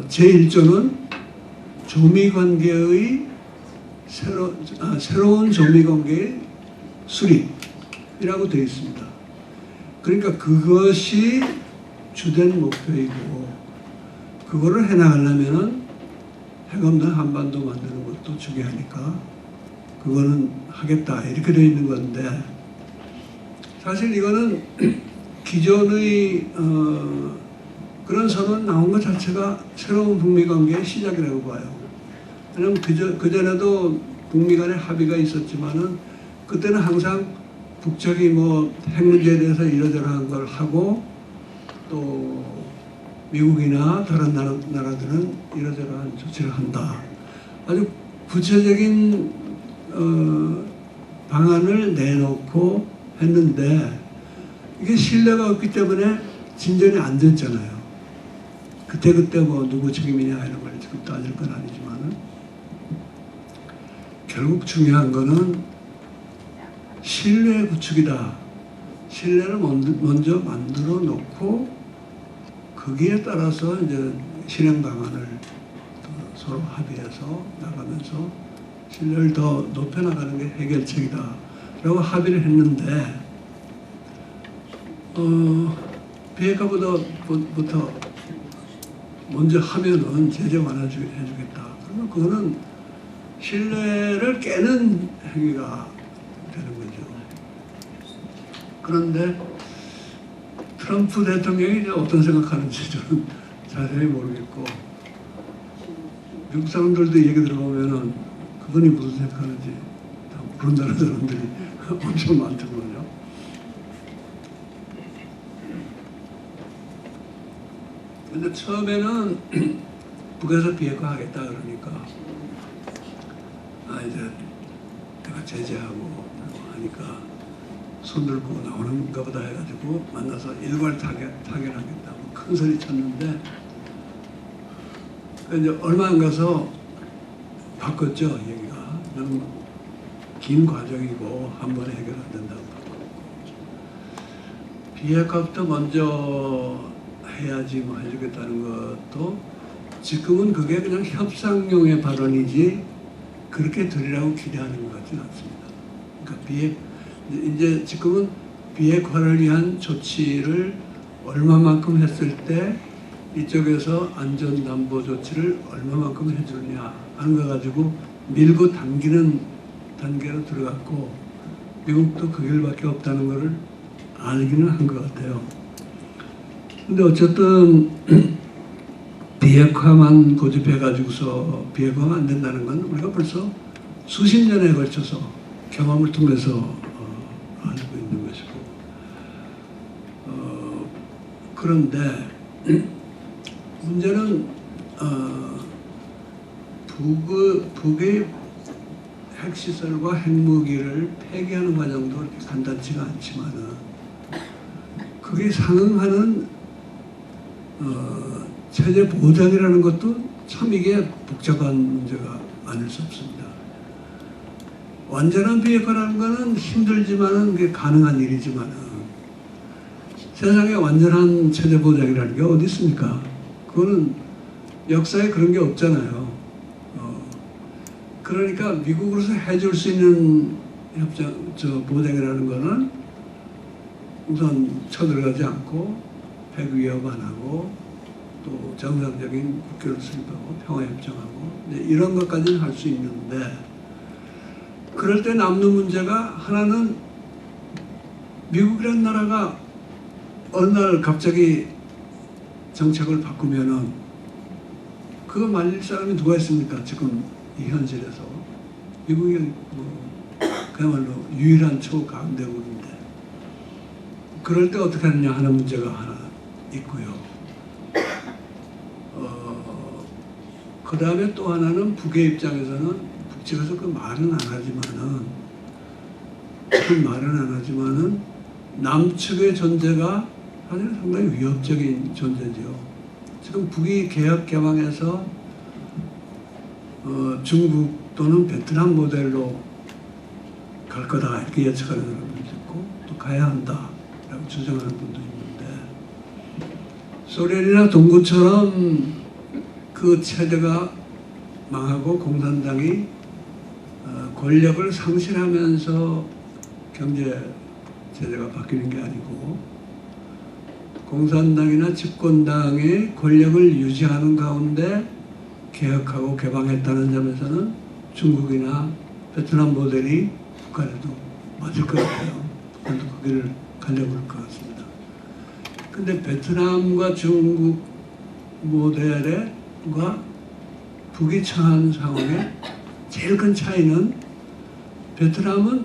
제1조는 조미관계의 새로운 조미관계의 수립이라고 되어 있습니다. 그러니까 그것이 주된 목표이고 그거를 해나가려면은 핵없는 한반도 만드는 것도 중요하니까 그거는 하겠다 이렇게 되어 있는 건데 사실 이거는 기존의 그런 선언 나온 것 자체가 새로운 북미 관계의 시작이라고 봐요. 왜냐하면 그전에도 북미 간의 합의가 있었지만은 그때는 항상 북측이 뭐 핵 문제에 대해서 이러저러한 걸 하고 또 미국이나 다른 나라들은 이러저러한 조치를 한다. 아주 구체적인 방안을 내놓고 했는데 이게 신뢰가 없기 때문에 진전이 안 됐잖아요. 그때 뭐 누구 책임이냐 이런 걸 지금 따질 건 아니지만은 결국 중요한 거는 신뢰 구축이다. 신뢰를 먼저 만들어 놓고 거기에 따라서 이제 실행 방안을 서로 합의해서 나가면서 신뢰를 더 높여나가는 게 해결책이다라고 합의를 했는데 비핵화부터 먼저 하면은 제재 완화해주겠다. 그러면 그거는 신뢰를 깨는 행위가 되는 거죠. 그런데 트럼프 대통령이 이제 어떤 생각하는지 저는 자세히 모르겠고 미국 사람들도 얘기 들어보면은 그분이 무슨 생각하는지 다 모른다는 사람들이 엄청 많더군요. 근데 처음에는 북에서 비핵화하겠다 그러니까 이제 내가 제재하고 하니까 손 들고 나오는가 보다 해가지고 만나서 일괄 타결하겠다고 큰 소리 쳤는데 이제 얼마 안 가서 바꿨죠 얘기가. 긴 과정이고 한 번에 해결 안 된다고 바꿨고 비핵화부터 먼저 해야지 뭐 해주겠다는 것도 지금은 그게 그냥 협상용의 발언이지 그렇게 들으라고 기대하는 것 같지는 않습니다. 그러니까 이제 지금은 비핵화를 위한 조치를 얼마만큼 했을 때 이쪽에서 안전담보 조치를 얼마만큼 해주느냐 하는 거 가지고 밀고 당기는 단계로 들어갔고 미국도 그 길밖에 없다는 것을 알기는 한 것 같아요. 근데 어쨌든 비핵화만 고집해가지고서 비핵화가 안 된다는 건 우리가 벌써 수십 년에 걸쳐서 경험을 통해서 알고 있는 것이고 그런데 문제는 북의 핵시설과 핵무기를 폐기하는 과정도 그렇게 간단치가 않지만은 그게 상응하는 체제 보장이라는 것도 참 이게 복잡한 문제가 아닐 수 없습니다. 완전한 비핵화라는 것은 힘들지만은 그게 가능한 일이지만은 세상에 완전한 체제 보장이라는 게 어디 있습니까? 그거는 역사에 그런 게 없잖아요. 그러니까 미국으로서 해줄 수 있는 보장이라는 거는 우선 쳐들어가지 않고 핵 위협 안 하고 또 정상적인 국교를 수립하고 평화협정하고 이런 것까지는 할 수 있는데 그럴 때 남는 문제가 하나는 미국이라는 나라가 어느 날 갑자기 정책을 바꾸면은 그거 말릴 사람이 누가 있습니까? 지금 이 현실에서 미국이 뭐 그야말로 유일한 초강대국인데 그럴 때 어떻게 하느냐 하는 문제가 하나 있고요. 그 다음에 또 하나는 북의 입장에서는 북측에서 그 말은 안 하지만은 남측의 존재가 사실 상당히 위협적인 존재죠. 지금 북이 개혁 개방해서 중국 또는 베트남 모델로 갈 거다 이렇게 예측하는 사람도 있고 또 가야 한다라고 주장하는 분도 있는데 소련이나 동구처럼 그 체제가 망하고 공산당이 권력을 상실하면서 경제 체제가 바뀌는 게 아니고 공산당이나 집권당의 권력을 유지하는 가운데 개혁하고 개방했다는 점에서는 중국이나 베트남 모델이 북한에도 맞을 것 같아요. 북한도 그 길을 가려고 할 것 같습니다. 근데 베트남과 중국 모델과 북이 처한 상황에 제일 큰 차이는 베트남은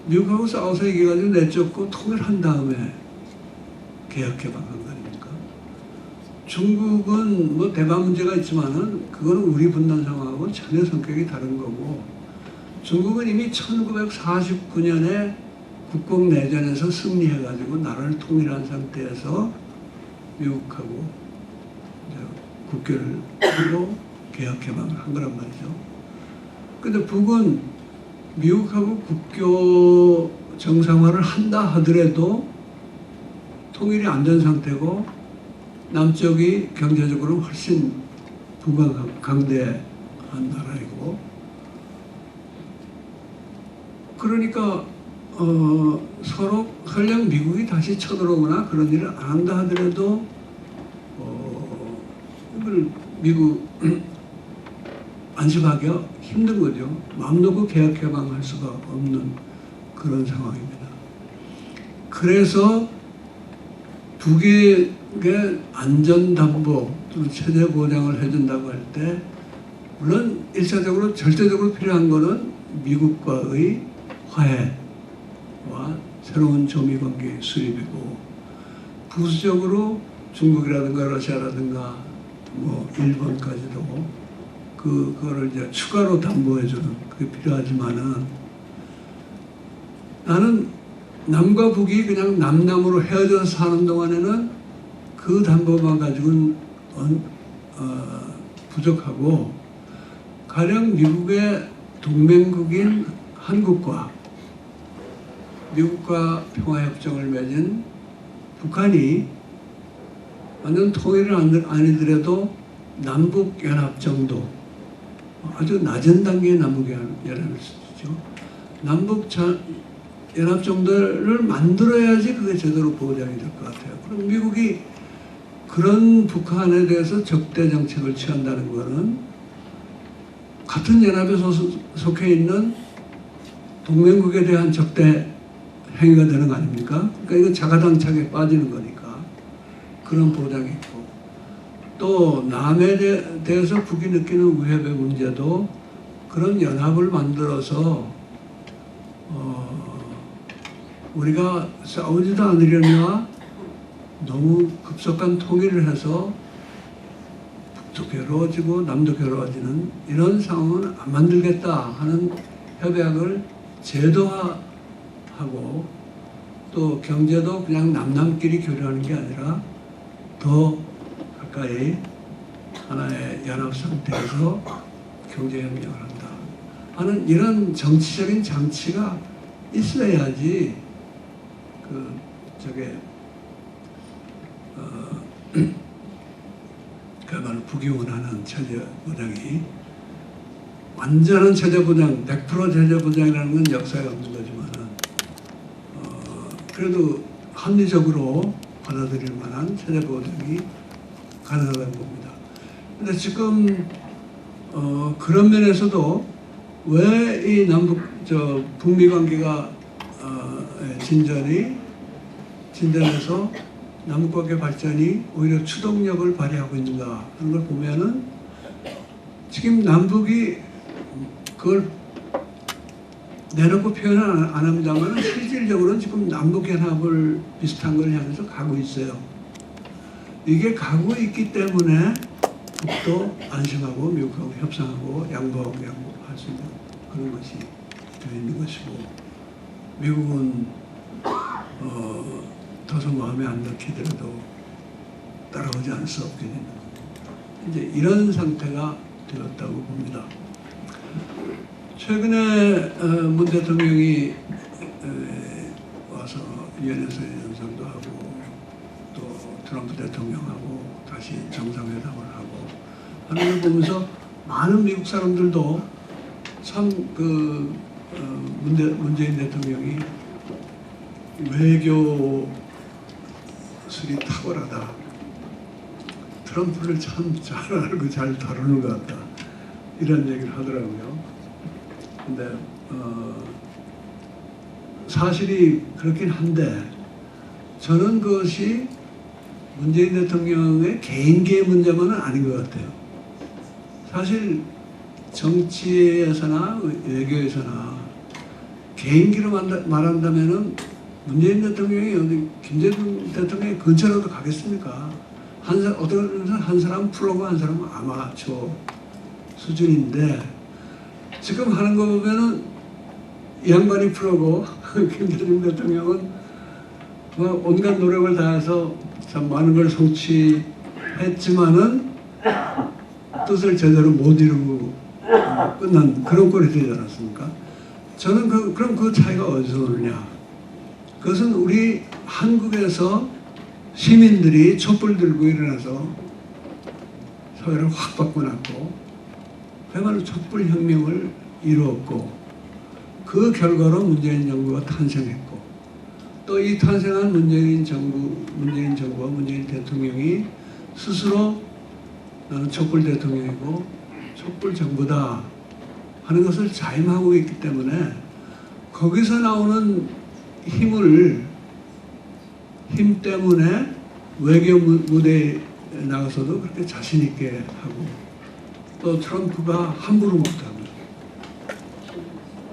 미국하고 싸워서 이겨가지고 내쫓고 통일한 다음에 개혁개방한 거 아닙니까? 중국은 뭐 대만 문제가 있지만은 그거는 우리 분단 상황하고 전혀 성격이 다른 거고, 중국은 이미 1949년에 국공내전에서 승리해가지고 나라를 통일한 상태에서 미국하고 이제 국교를 하고 개혁개방을 한 거란 말이죠. 근데 북은 미국하고 국교 정상화를 한다 하더라도 통일이 안 된 상태고, 남쪽이 경제적으로 훨씬 강대한 나라이고, 그러니까 서로 설령 미국이 다시 쳐들어오거나 그런 일을 안 한다 하더라도 이걸 미국 안심하기가 힘든 거죠. 마음 놓고 개혁개방할 수가 없는 그런 상황입니다. 그래서 북에게 안전담보 또는 체제 보장을 해준다고 할 때, 물론 일차적으로 절대적으로 필요한 것은 미국과의 화해와 새로운 조미관계 수립이고, 부수적으로 중국이라든가 러시아라든가 뭐 일본까지도 그거를 이제 추가로 담보해주는 그게 필요하지만은, 나는 남과 북이 그냥 남남으로 헤어져서 사는 동안에는 그 담보만 가지고는 부족하고, 가령 미국의 동맹국인 한국과 미국과 평화협정을 맺은 북한이 완전 통일을 아니더라도 남북연합 정도, 아주 낮은 단계의 남북연합일 수도 있죠. 남북연합 정도를 만들어야지 그게 제대로 보장이 될 것 같아요. 그럼 미국이 그런 북한에 대해서 적대 정책을 취한다는 것은 같은 연합에 속해 있는 동맹국에 대한 적대 행위가 되는 거 아닙니까? 그러니까 이거 자가당착에 빠지는 거니까 그런 보장이 있고, 또 남에 대해서 북이 느끼는 위협의 문제도 그런 연합을 만들어서 우리가 싸우지도 않으려니와 너무 급속한 통일을 해서 북도 괴로워지고 남도 괴로워지는 이런 상황은 안 만들겠다 하는 협약을 제도화하고, 또 경제도 그냥 남남끼리 교류하는 게 아니라 더 가까이 하나의 연합 상태에서 경제협력을 한다 하는 이런 정치적인 장치가 있어야지 그야말로 북이 원하는 체제 보장이 완전한 체제 보장, 100% 체제 보장이라는 건 역사에 없는 거지만은 그래도 합리적으로 받아들일 만한 체제 보장이 가능하다는 겁니다. 근데 지금 그런 면에서도 왜 이 북미 관계가 진전해서 남북관계 발전이 오히려 추동력을 발휘하고 있는가 하는 걸 보면은, 지금 남북이 그걸 내놓고 표현을 안 합니다만 실질적으로는 지금 남북연합을 비슷한 걸 향해서 가고 있어요. 이게 가고 있기 때문에 북도 안심하고 미국하고 협상하고 양보할 수 있는 그런 것이 되어 있는 것이고, 미국은 더서 마음에 안 넣히더라도 따라오지 않을 수 없게 되는 이제 이런 상태가 되었다고 봅니다. 최근에 문 대통령이 와서 유엔에서 연설도 하고, 또 트럼프 대통령하고 다시 정상회담을 하고 하는 걸 보면서 많은 미국 사람들도 참 문재인 대통령이 외교술이 탁월하다, 트럼프를 참 잘 알고 잘 다루는 것 같다, 이런 얘기를 하더라고요. 근데 사실이 그렇긴 한데, 저는 그것이 문재인 대통령의 개인기의 문제만은 아닌 것 같아요. 사실 정치에서나 외교에서나 개인기로 말한다면은 문재인 대통령이 어디 김대중 대통령의 근처라도 가겠습니까? 어떤 한 사람은 프로고 한 사람은 아마추어 수준인데 지금 하는 거 보면은 이 양반이 프로고 김대중 대통령은 뭐 온갖 노력을 다해서 참 많은 걸 성취했지만은 뜻을 제대로 못 이루고 끝난 그런 꼴이 되지 않았습니까? 저는 그럼 그 차이가 어디서 오느냐? 그것은 우리 한국에서 시민들이 촛불 들고 일어나서 사회를 확 바꿔놨고 그야말로 촛불 혁명을 이루었고 그 결과로 문재인 정부가 탄생했고 또 이 탄생한 문재인 정부와 문재인 대통령이 스스로 나는 촛불 대통령이고 촛불 정부다 하는 것을 자임하고 있기 때문에 거기서 나오는 힘 때문에 외교 무대에 나가서도 그렇게 자신 있게 하고 또 트럼프가 함부로 못하고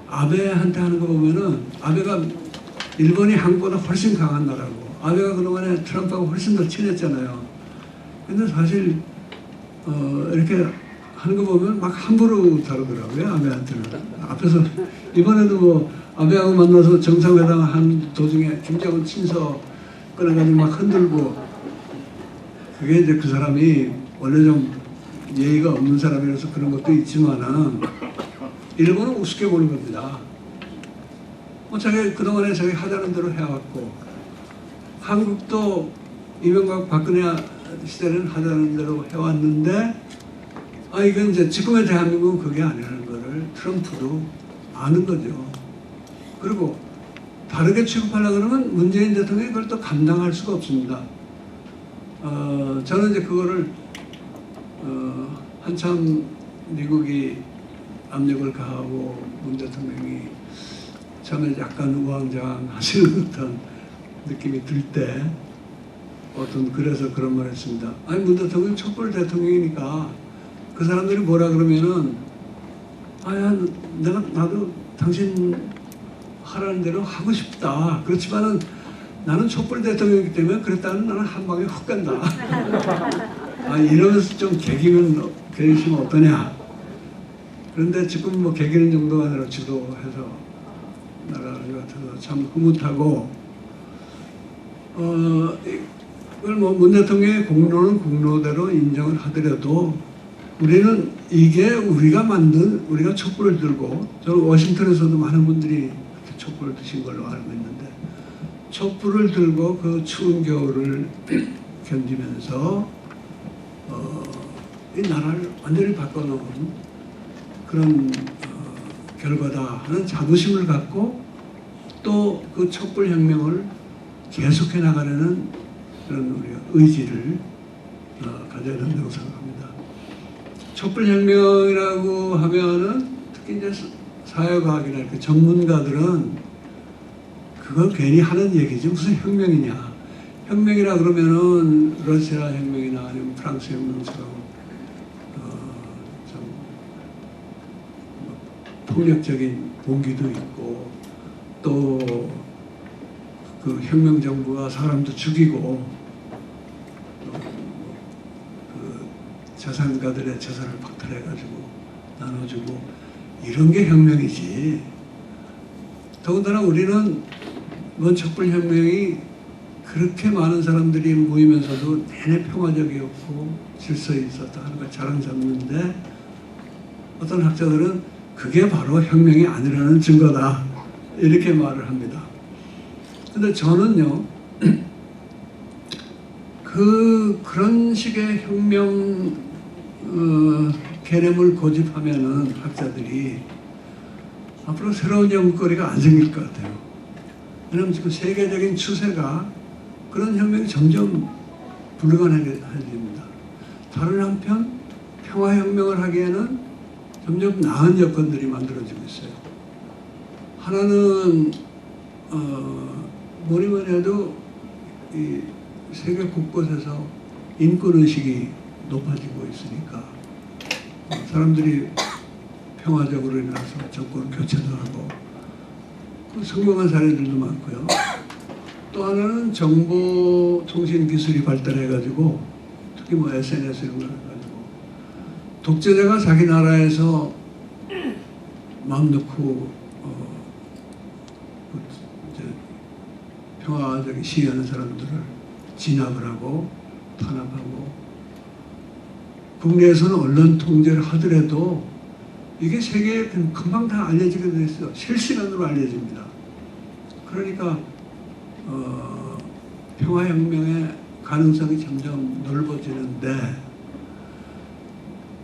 아베한테 하는 거 보면은 아베가 일본이 한국보다 훨씬 강한 나라고 아베가 그동안에 트럼프하고 훨씬 더 친했잖아요. 근데 사실 이렇게 하는 거 보면 막 함부로 다루더라고요. 아베한테는. 앞에서 이번에도 뭐 아베하고 만나서 정상회담 한 도중에 김정은 친서 꺼내가지고 막 흔들고 그게 이제 그 사람이 원래 좀 예의가 없는 사람이라서 그런 것도 있지만은 일본은 우습게 보는 겁니다. 뭐 자기 그동안에 자기 하자는 대로 해왔고 한국도 이명박 박근혜 시대는 하자는 대로 해왔는데 이건 이제 지금의 대한민국은 그게 아니라는 거를 트럼프도 아는 거죠. 그리고 다르게 취급하려고 그러면 문재인 대통령이 그걸 또 감당할 수가 없습니다. 저는 이제 그거를 한참 미국이 압력을 가하고 문 대통령이 처음에 약간 우왕좌왕하시는 듯한 느낌이 들 때 그래서 그런 말 했습니다. 아니 문 대통령 촛불 대통령이니까 그 사람들이 뭐라 그러면은 나도 당신 하라는 대로 하고 싶다. 그렇지만은 나는 촛불 대통령이기 때문에 그랬다는 나는 한 방에 훅 간다. 이러면서 좀 개기시면 어떠냐. 그런데 지금 뭐 개기는 정도가 아니라 주도해서 나가는 것 같아서 참 흐뭇하고 이걸 뭐 문 대통령의 공로는 공로대로 인정을 하더라도 우리는 이게 우리가 촛불을 들고 저는 워싱턴에서도 많은 분들이 촛불을 드신 걸로 알고 있는데 촛불을 들고 그 추운 겨울을 견디면서 이 나라를 완전히 바꿔놓은 그런 결과다 하는 자부심을 갖고 또 그 촛불 혁명을 계속해 나가려는 그런 우리가 의지를 가져야 된다고 생각합니다. 촛불 혁명이라고 하면은 특히 이제 사회과학이나 이렇게 전문가들은 그거 괜히 하는 얘기지 무슨 혁명이냐. 혁명이라 그러면은 러시아 혁명이나 아니면 프랑스 혁명처럼 좀 폭력적인 봉기도 있고 또 그 혁명 정부가 사람도 죽이고 그 재산가들의 재산을 박탈해가지고 나눠주고 이런 게 혁명이지. 더군다나 우리는 이번 촛불혁명이 그렇게 많은 사람들이 모이면서도 내내 평화적이었고 질서에 있었다 하는 걸 자랑 삼는데 어떤 학자들은 그게 바로 혁명이 아니라는 증거다 이렇게 말을 합니다. 근데 저는요 그런 식의 혁명 개념을 고집하면은 학자들이 앞으로 새로운 연구거리가 안 생길 것 같아요. 왜냐하면 지금 세계적인 추세가 그런 혁명이 점점 불가능해집니다. 다른 한편 평화혁명을 하기에는 점점 나은 여건들이 만들어지고 있어요. 하나는 뭐니 해도 이 세계 곳곳에서 인권의식이 높아지고 있으니까 사람들이 평화적으로 일어나서 정권 교체도 하고 성공한 사례들도 많고요. 또 하나는 정보통신 기술이 발달해가지고 특히 뭐 SNS 이런 걸 해가지고 독재자가 자기 나라에서 마음 놓고 이제 평화적인 시위하는 사람들을 진압을 하고 탄압하고 국내에서는 언론 통제를 하더라도 이게 세계에 금방 다 알려지게 돼 있어요. 실시간으로 알려집니다. 그러니까 평화혁명의 가능성이 점점 넓어지는데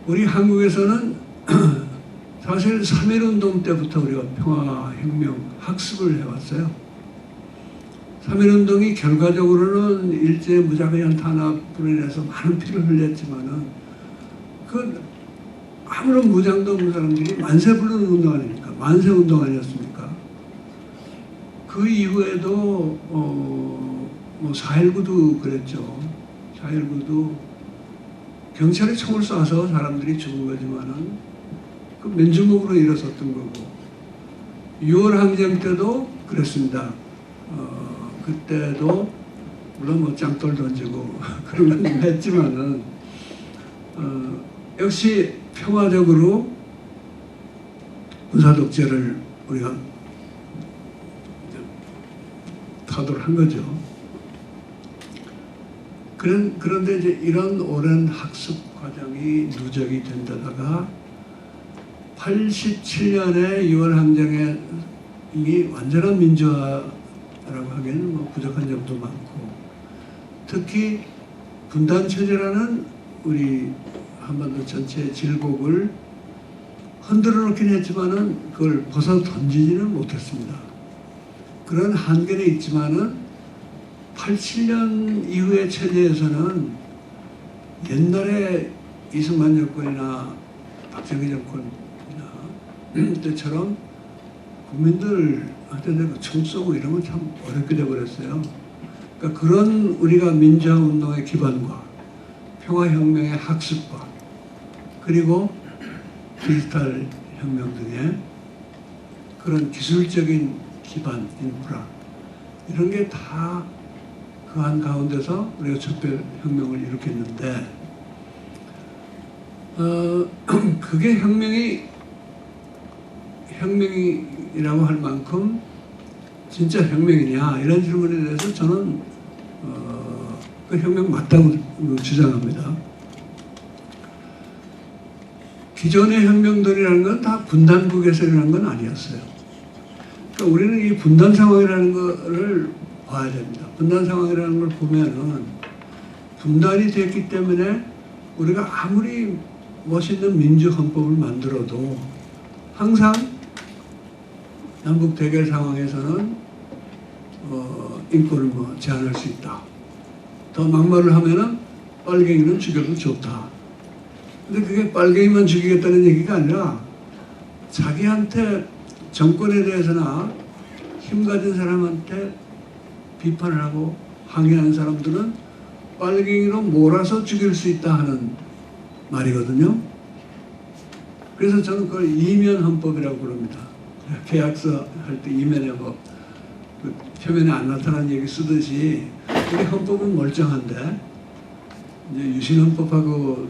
우리 한국에서는 사실 3.1운동 때부터 우리가 평화혁명 학습을 해왔어요. 3.1운동이 결과적으로는 일제 무자비한 탄압으로 인해서 많은 피를 흘렸지만은 그 아무런 무장도 없는 사람들이 만세 부르는 운동 아닙니까? 만세 운동 아니었습니까? 그 이후에도 뭐 4.19도 그랬죠. 4.19도 경찰이 총을 쏴서 사람들이 죽은 거지만은 그 민주목으로 일어섰던 거고 6월 항쟁 때도 그랬습니다. 그때도 물론 뭐 짱돌 던지고 그런 건 했지만은 역시 평화적으로 군사 독재를 우리가 타도를 한 거죠. 그런데 이제 이런 오랜 학습 과정이 누적이 된 데다가 87년에 6월 항쟁에 이 완전한 민주화라고 하기에는 뭐 부족한 점도 많고 특히 분단체제라는 우리 한반도 전체의 질곡을 흔들어 놓긴 했지만은 그걸 벗어 던지지는 못했습니다. 그런 한계는 있지만은 87년 이후의 체제에서는 옛날에 이승만 정권이나 박정희 정권이나 때처럼 국민들한테 총 쏘고 이러면 참 어렵게 돼버렸어요. 그러니까 그런 우리가 민주화 운동의 기반과 평화혁명의 학습과 그리고 디지털 혁명 등의 그런 기술적인 기반, 인프라 이런 게 다 그 한 가운데서 우리가 촛불혁명을 일으켰는데 그게 혁명이라고 할 만큼 진짜 혁명이냐 이런 질문에 대해서 저는 그 혁명 맞다고 주장합니다. 기존의 혁명들이라는 건 다 분단국에서 일어난 건 아니었어요. 그러니까 우리는 이 분단 상황이라는 거를 봐야 됩니다. 분단 상황이라는 걸 보면은 분단이 됐기 때문에 우리가 아무리 멋있는 민주헌법을 만들어도 항상 남북 대결 상황에서는 인권을 뭐 제한할 수 있다. 더 막말을 하면은 빨갱이는 죽여도 좋다. 근데 그게 빨갱이만 죽이겠다는 얘기가 아니라 자기한테 정권에 대해서나 힘 가진 사람한테 비판을 하고 항의하는 사람들은 빨갱이로 몰아서 죽일 수 있다 하는 말이거든요. 그래서 저는 그걸 이면 헌법이라고 부릅니다. 계약서 할 때 이면에 뭐 그 표면에 안 나타나는 얘기 쓰듯이 우리 헌법은 멀쩡한데 이제 유신헌법하고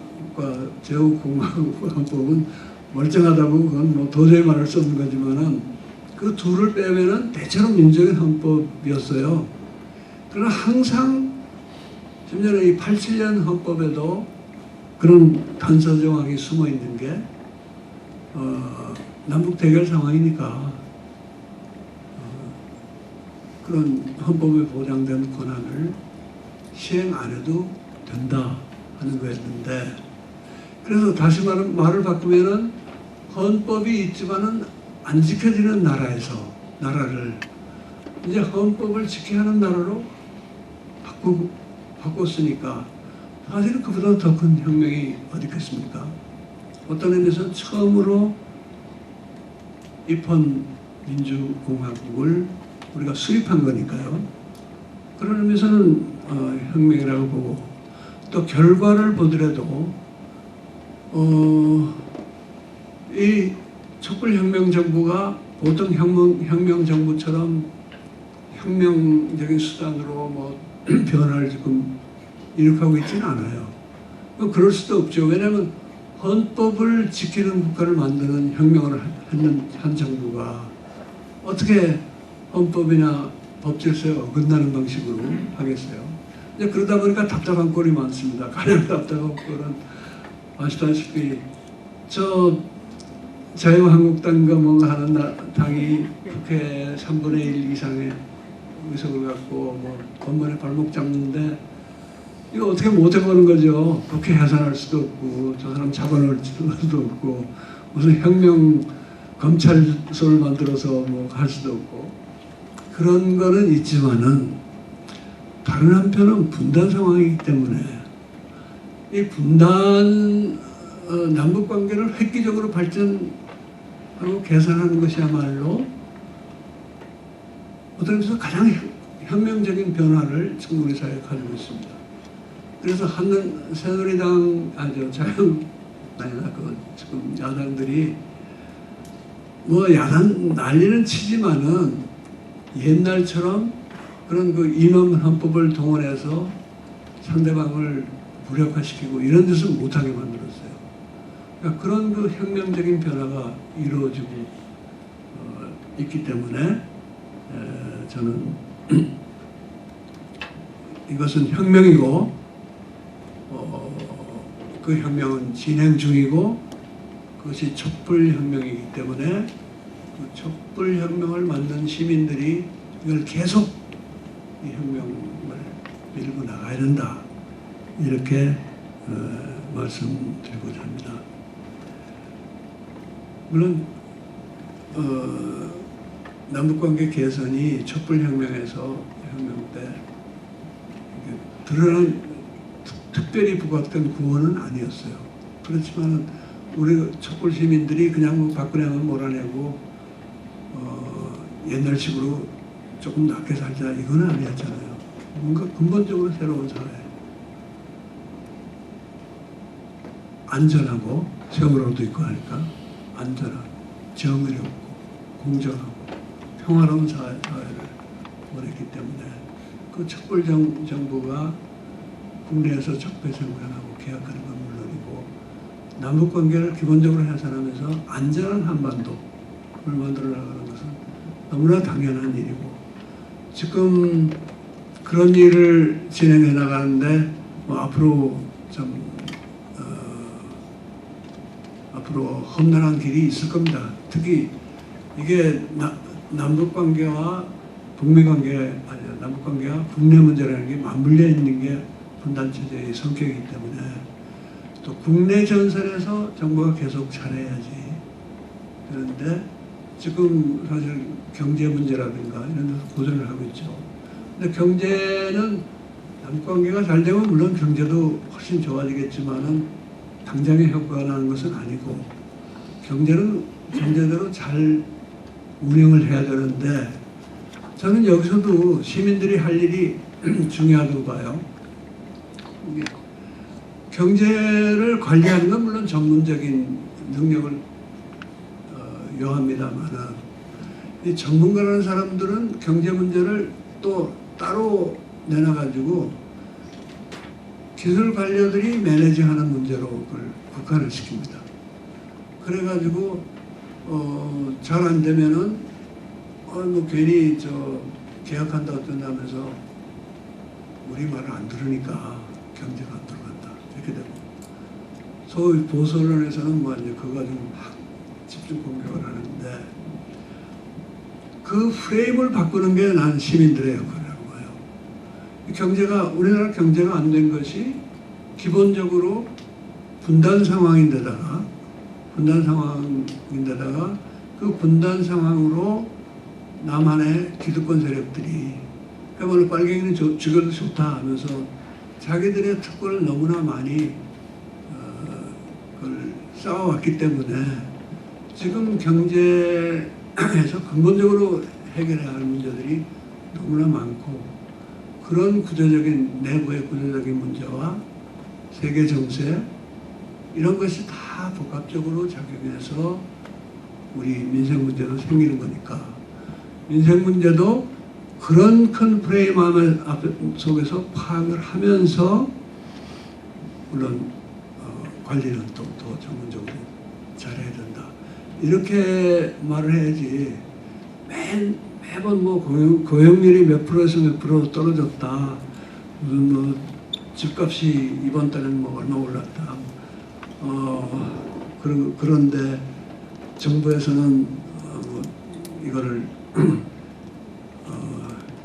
제후공화국 헌법은 멀쩡하다고 그건 뭐 도저히 말할 수 없는 거지만은 그 둘을 빼면은 대체로 민주적인 헌법이었어요. 그러나 항상 심지어는 이 87년 헌법에도 그런 단서 조항이 숨어 있는 게 남북 대결 상황이니까 그런 헌법에 보장된 권한을 시행 안 해도 된다 하는 거였는데 그래서 다시 말을 바꾸면은 헌법이 있지만은 안 지켜지는 나라를 이제 헌법을 지켜야 하는 나라로 바꿨으니까 사실은 그보다 더 큰 혁명이 어디 있겠습니까? 어떤 의미에서 처음으로 입헌 민주공화국을 우리가 수립한 거니까요. 그런 의미에서는 혁명이라고 보고 또 결과를 보더라도 이 촛불혁명 정부가 보통 혁명 정부처럼 혁명적인 수단으로 뭐 변화를 지금 일으키고 있지는 않아요. 그럴 수도 없죠. 왜냐하면 헌법을 지키는 국가를 만드는 혁명을 한 정부가 어떻게 헌법이나 법 질서에 어긋나는 방식으로 하겠어요. 이제 그러다 보니까 답답한 꼴이 많습니다. 가장 답답한 꼴은 아시다시피 저 자유한국당과 뭔가 하는 당이 국회 3분의 1 이상의 의석을 갖고 뭐 건물에 발목 잡는데 이거 어떻게 못 해보는 거죠. 국회 해산할 수도 없고 저 사람 잡아놓을 수도 없고 무슨 혁명 검찰소를 만들어서 뭐 할 수도 없고 그런 거는 있지만은 다른 한편은 분단 상황이기 때문에 이 분단 남북 관계를 획기적으로 발전하고 개선하는 것이야말로 어떤 면에서 가장 혁명적인 변화를 지금 우리 사회에 가지고 있습니다. 그래서 새누리당 지금 야당들이 뭐 야당 난리는 치지만은 옛날처럼 그런 그 임원 헌법을 동원해서 상대방을 무력화시키고 이런 짓을 못하게 만들었어요. 그러니까 그런 그 혁명적인 변화가 이루어지고 있기 때문에 저는 이것은 혁명이고 그 혁명은 진행 중이고 그것이 촛불혁명이기 때문에 그 촛불혁명을 만든 시민들이 이걸 계속 이 혁명을 밀고 나가야 된다 이렇게 말씀드리고자 합니다. 물론 남북관계 개선이 촛불혁명에서 혁명 때 드러난 특별히 부각된 구호는 아니었어요. 그렇지만 우리 촛불 시민들이 그냥 뭐 박근혜만 몰아내고 옛날식으로 조금 낮게 살자 이건 아니었잖아요. 뭔가 근본적으로 새로운 사회, 안전하고 세월호도 있고 하니까 안전하고 정의롭고 공정하고 평화로운 사회를 원했기 때문에 그 촛불 정부가 국내에서 적폐청산하고 개혁하는 건 물론이고 남북관계를 기본적으로 해산하면서 안전한 한반도를 만들어 나가는 것은 너무나 당연한 일이고 지금 그런 일을 진행해 나가는데 뭐 앞으로 좀 앞으로 험난한 길이 있을 겁니다. 특히 이게 남북관계와 북미관계 아니 남북관계와 국내 문제라는 게 맞물려 있는 게 분단체제의 성격이기 때문에 또 국내 전선에서 정부가 계속 잘해야지. 그런데 지금 사실 경제 문제라든가 이런 데서 고전을 하고 있죠. 근데 경제는 남북관계가 잘 되면 물론 경제도 훨씬 좋아지겠지만은 당장의 효과가 나는 것은 아니고 경제는 경제대로 잘 운영을 해야 되는데 저는 여기서도 시민들이 할 일이 중요하다고 봐요. 경제를 관리하는 건 물론 전문적인 능력을 요합니다만은 이 전문가라는 사람들은 경제 문제를 또 따로 내놔가지고 기술 관료들이 매니징하는 문제로 그걸 국한을 시킵니다. 그래가지고 잘 안 되면은 뭐 괜히 계약한다 어쩐다면서 우리 말을 안 들으니까 경제가 안 들어간다 이렇게 되고 소위 보수 언론에서는 뭐 이제 그거 가지고 막 집중 공격을 하는데 그 프레임을 바꾸는 게 난 시민들의 역할이라고 봐요. 경제가 우리나라 경제가 안 된 것이 기본적으로 분단 상황인데다가 그 분단 상황으로 남한의 기득권 세력들이 그야말로 빨갱이는 죽여도 좋다 하면서 자기들의 특권을 너무나 많이 그걸 쌓아왔기 때문에 지금 경제에서 근본적으로 해결해야 할 문제들이 너무나 많고 그런 구조적인 내부의 구조적인 문제와 세계 정세 이런 것이 다 복합적으로 작용해서 우리 민생 문제도 생기는 거니까 민생 문제도 그런 큰 프레임 속에서 파악을 하면서 물론 관리는 또 전문적으로 잘해야 된다. 이렇게 말을 해야지 매번 뭐 고용률이 몇 프로에서 몇 프로 떨어졌다. 무슨 뭐 집값이 이번 달에는 뭐 얼마 올랐다. 그런데 정부에서는 뭐 이거를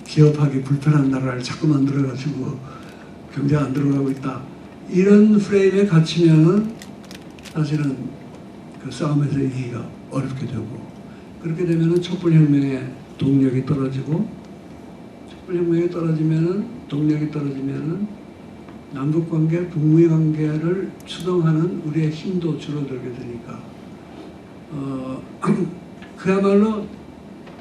기업하기 불편한 나라를 자꾸 만들어가지고 경제가 안 들어가고 있다. 이런 프레임에 갇히면은 사실은 그 싸움에서 이기기가 어렵게 되고 그렇게 되면은 촛불혁명의 동력이 떨어지고 촛불혁명이 떨어지면은 동력이 떨어지면은 남북관계, 북미관계를 추동하는 우리의 힘도 줄어들게 되니까 그야말로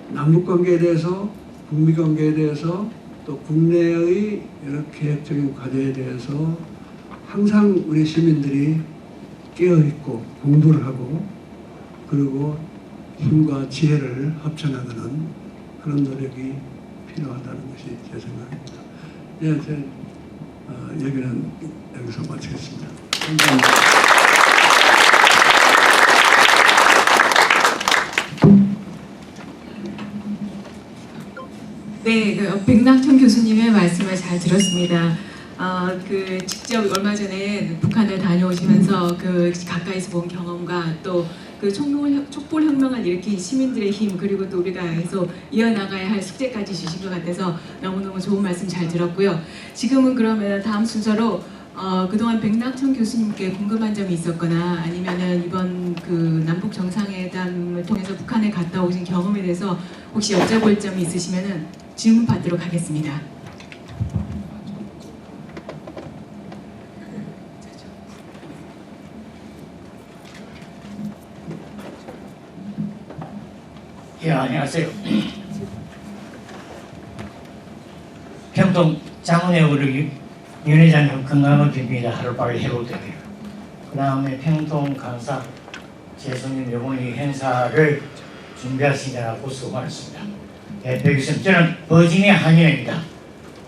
남북관계에 대해서 북미관계에 대해서 또 국내의 여러 계획적인 과제에 대해서 항상 우리 시민들이 깨어있고 공부를 하고 그리고 힘과 지혜를 합쳐나가는 그런 노력이 필요하다는 것이 제 생각입니다. 예, 제 얘기는 여기서 마치겠습니다. 감사합니다. 네, 백낙천 교수님의 말씀을 잘 들었습니다. 직접 얼마 전에 북한을 다녀오시면서 그 가까이서 본 경험과 또 그 촛불혁명을 일으킨 시민들의 힘 그리고 또 우리가 계속 이어나가야 할 숙제까지 주신 것 같아서 너무너무 좋은 말씀 잘 들었고요. 지금은 그러면 다음 순서로 그동안 백낙천 교수님께 궁금한 점이 있었거나 아니면은 이번 그 남북 정상회담을 통해서 북한에 갔다 오신 경험에 대해서 혹시 여쭤볼 점이 있으시면은 질문 받도록 하겠습니다. 예, 안녕하세요. 평동 장원에 우리 윤 회장님 건강을 빕니다. 하루빨리 회복되기를. 그 다음에 평동 강사 재수님 요번에 행사를 준비하시느라고 수고하셨습니다. 예, 백교수님, 저는 버지니아 한인회입니다.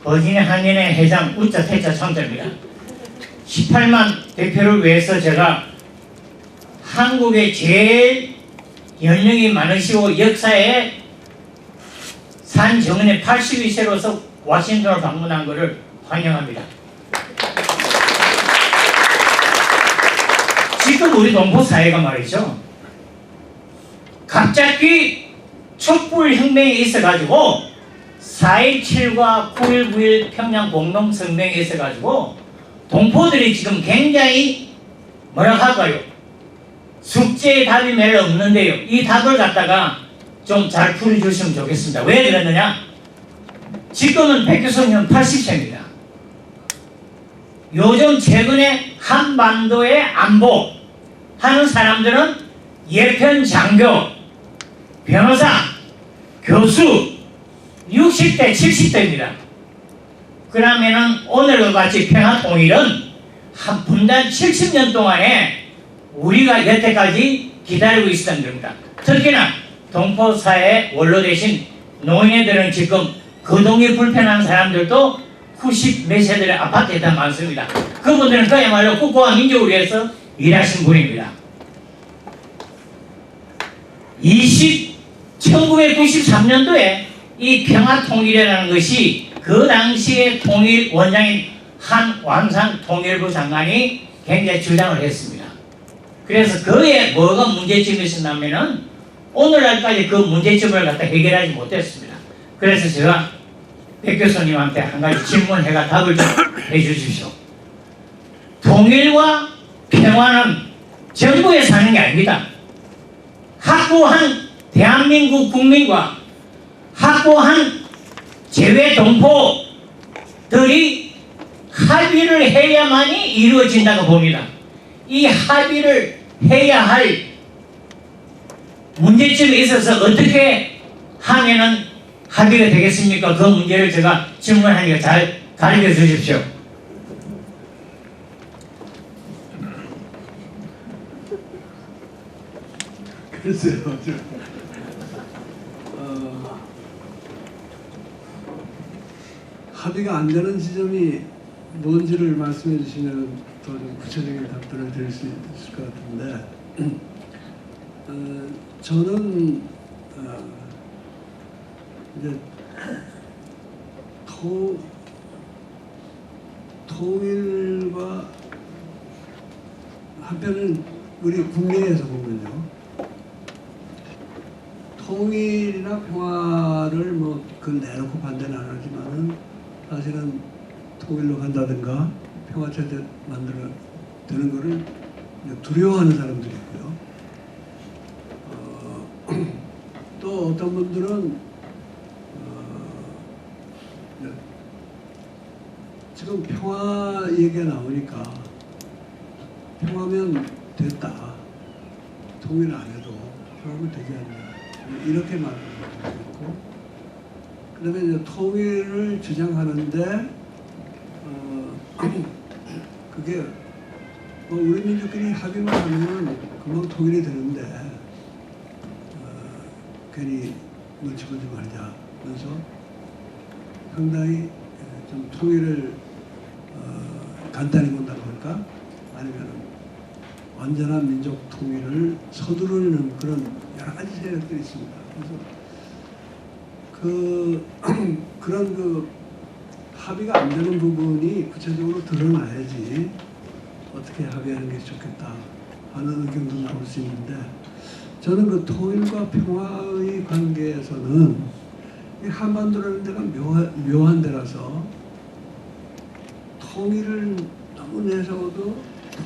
버지니아 한인회 회장 우자 태자 창자입니다. 18만 대표를 위해서 제가 한국의 제일 연령이 많으시고 역사에 산 정은의 82세로서 워싱턴을 방문한 것을 환영합니다. 지금 우리 동포 사회가 말이죠. 갑자기 촛불혁명이 있어가지고 4.17과 9.19 평양 공동성명이 있어가지고 동포들이 지금 굉장히 뭐라 할까요? 숙제의 답이 매일 없는데요. 이 답을 갖다가 좀 잘 풀어주시면 좋겠습니다. 왜 그랬느냐? 지금은 백 교수님은 80세입니다. 요즘 최근에 한반도의 안보 하는 사람들은 예편 장교, 변호사, 교수 60대, 70대입니다. 그러면은 오늘과 같이 평화통일은 한 분단 70년 동안에 우리가 여태까지 기다리고 있었던 겁니다. 특히나 동포사회 원로 대신 노인네들은 지금 거동이 불편한 사람들도 90 몇 세들의 아파트에 다 많습니다. 그분들은 그야말로 국가와 민족을 위해서 일하신 분입니다. 1993년도에 이 평화통일이라는 것이 그 당시에 통일 원장인 한완산 통일부 장관이 굉장히 주장을 했습니다. 그래서 그에 뭐가 문제점이 있었냐면은 오늘날까지 그 문제점을 갖다 해결하지 못했습니다. 그래서 제가 백 교수님한테 한 가지 질문해가 답을 좀 해주십시오. 통일과 평화는 정부에 사는 게 아닙니다. 확고한 대한민국 국민과 확고한 재외 동포들이 합의를 해야만이 이루어진다고 봅니다. 이 합의를 해야 할 문제점에 있어서 어떻게 하면은 합의가 되겠습니까? 그 문제를 제가 질문하니까 잘 가르쳐 주십시오. 글쎄요. 합의가 안 되는 지점이 뭔지를 말씀해 주시면 더 좀 구체적인 답변을 드릴 수 있을 것 같은데 저는 이제 통일과 한편은 우리 국내에서 보면요, 통일이나 평화를 뭐 그걸 내놓고 반대는 안 하지만은 사실은 통일로 간다든가 평화체제 만들어 되는 거를 두려워하는 사람들이 있고요. 또 어떤 분들은 지금 평화 얘기가 나오니까 평화면 됐다, 통일 안 해도 평화면 되지 않냐, 이렇게 말하는 분도 있고, 그 다음에 이제 통일을 주장하는데 그게 뭐 우리 민족끼리 합의만 하면 금방 통일이 되는데 괜히 눈치 보지 말자 하면서 상당히 좀 통일을 간단히 본다고 할까? 아니면 완전한 민족 통일을 서두르는 그런 여러 가지 세력들이 있습니다. 그래서 그런 합의가 안 되는 부분이 구체적으로 드러나야지 어떻게 합의하는 게 좋겠다 하는 의견도 나올 수 있는데, 저는 그 통일과 평화의 관계에서는 이 한반도라는 데가 묘한 데라서 통일을 너무 내세워도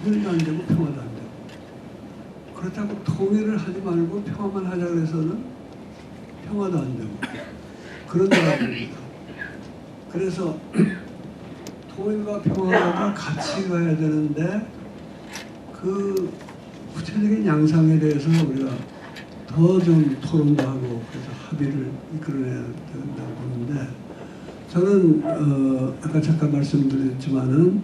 통일도 안 되고 평화도 안 되고, 그렇다고 통일을 하지 말고 평화만 하자 그래서는 평화도 안 되고 그런 데가 됩니다. 그래서 통일과 평화가 같이 가야 되는데 그 구체적인 양상에 대해서 우리가 더 좀 토론도 하고 그래서 합의를 이끌어내야 된다고 보는데, 저는 아까 잠깐 말씀드렸지만은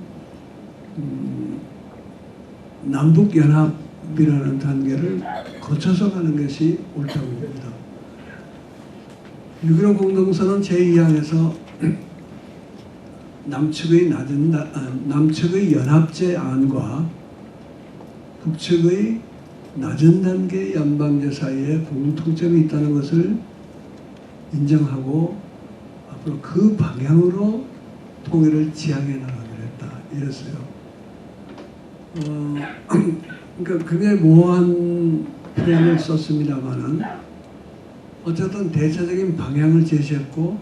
남북 연합이라는 단계를 거쳐서 가는 것이 옳다고 봅니다. 6.15 공동선언 제2항에서 남측의 연합제 안과 북측의 낮은 단계 연방제 사이에 공통점이 있다는 것을 인정하고 앞으로 그 방향으로 통일을 지향해 나가기로 했다, 이랬어요. 그러니까 굉장히 모호한 표현을 썼습니다만은 어쨌든 대체적인 방향을 제시했고,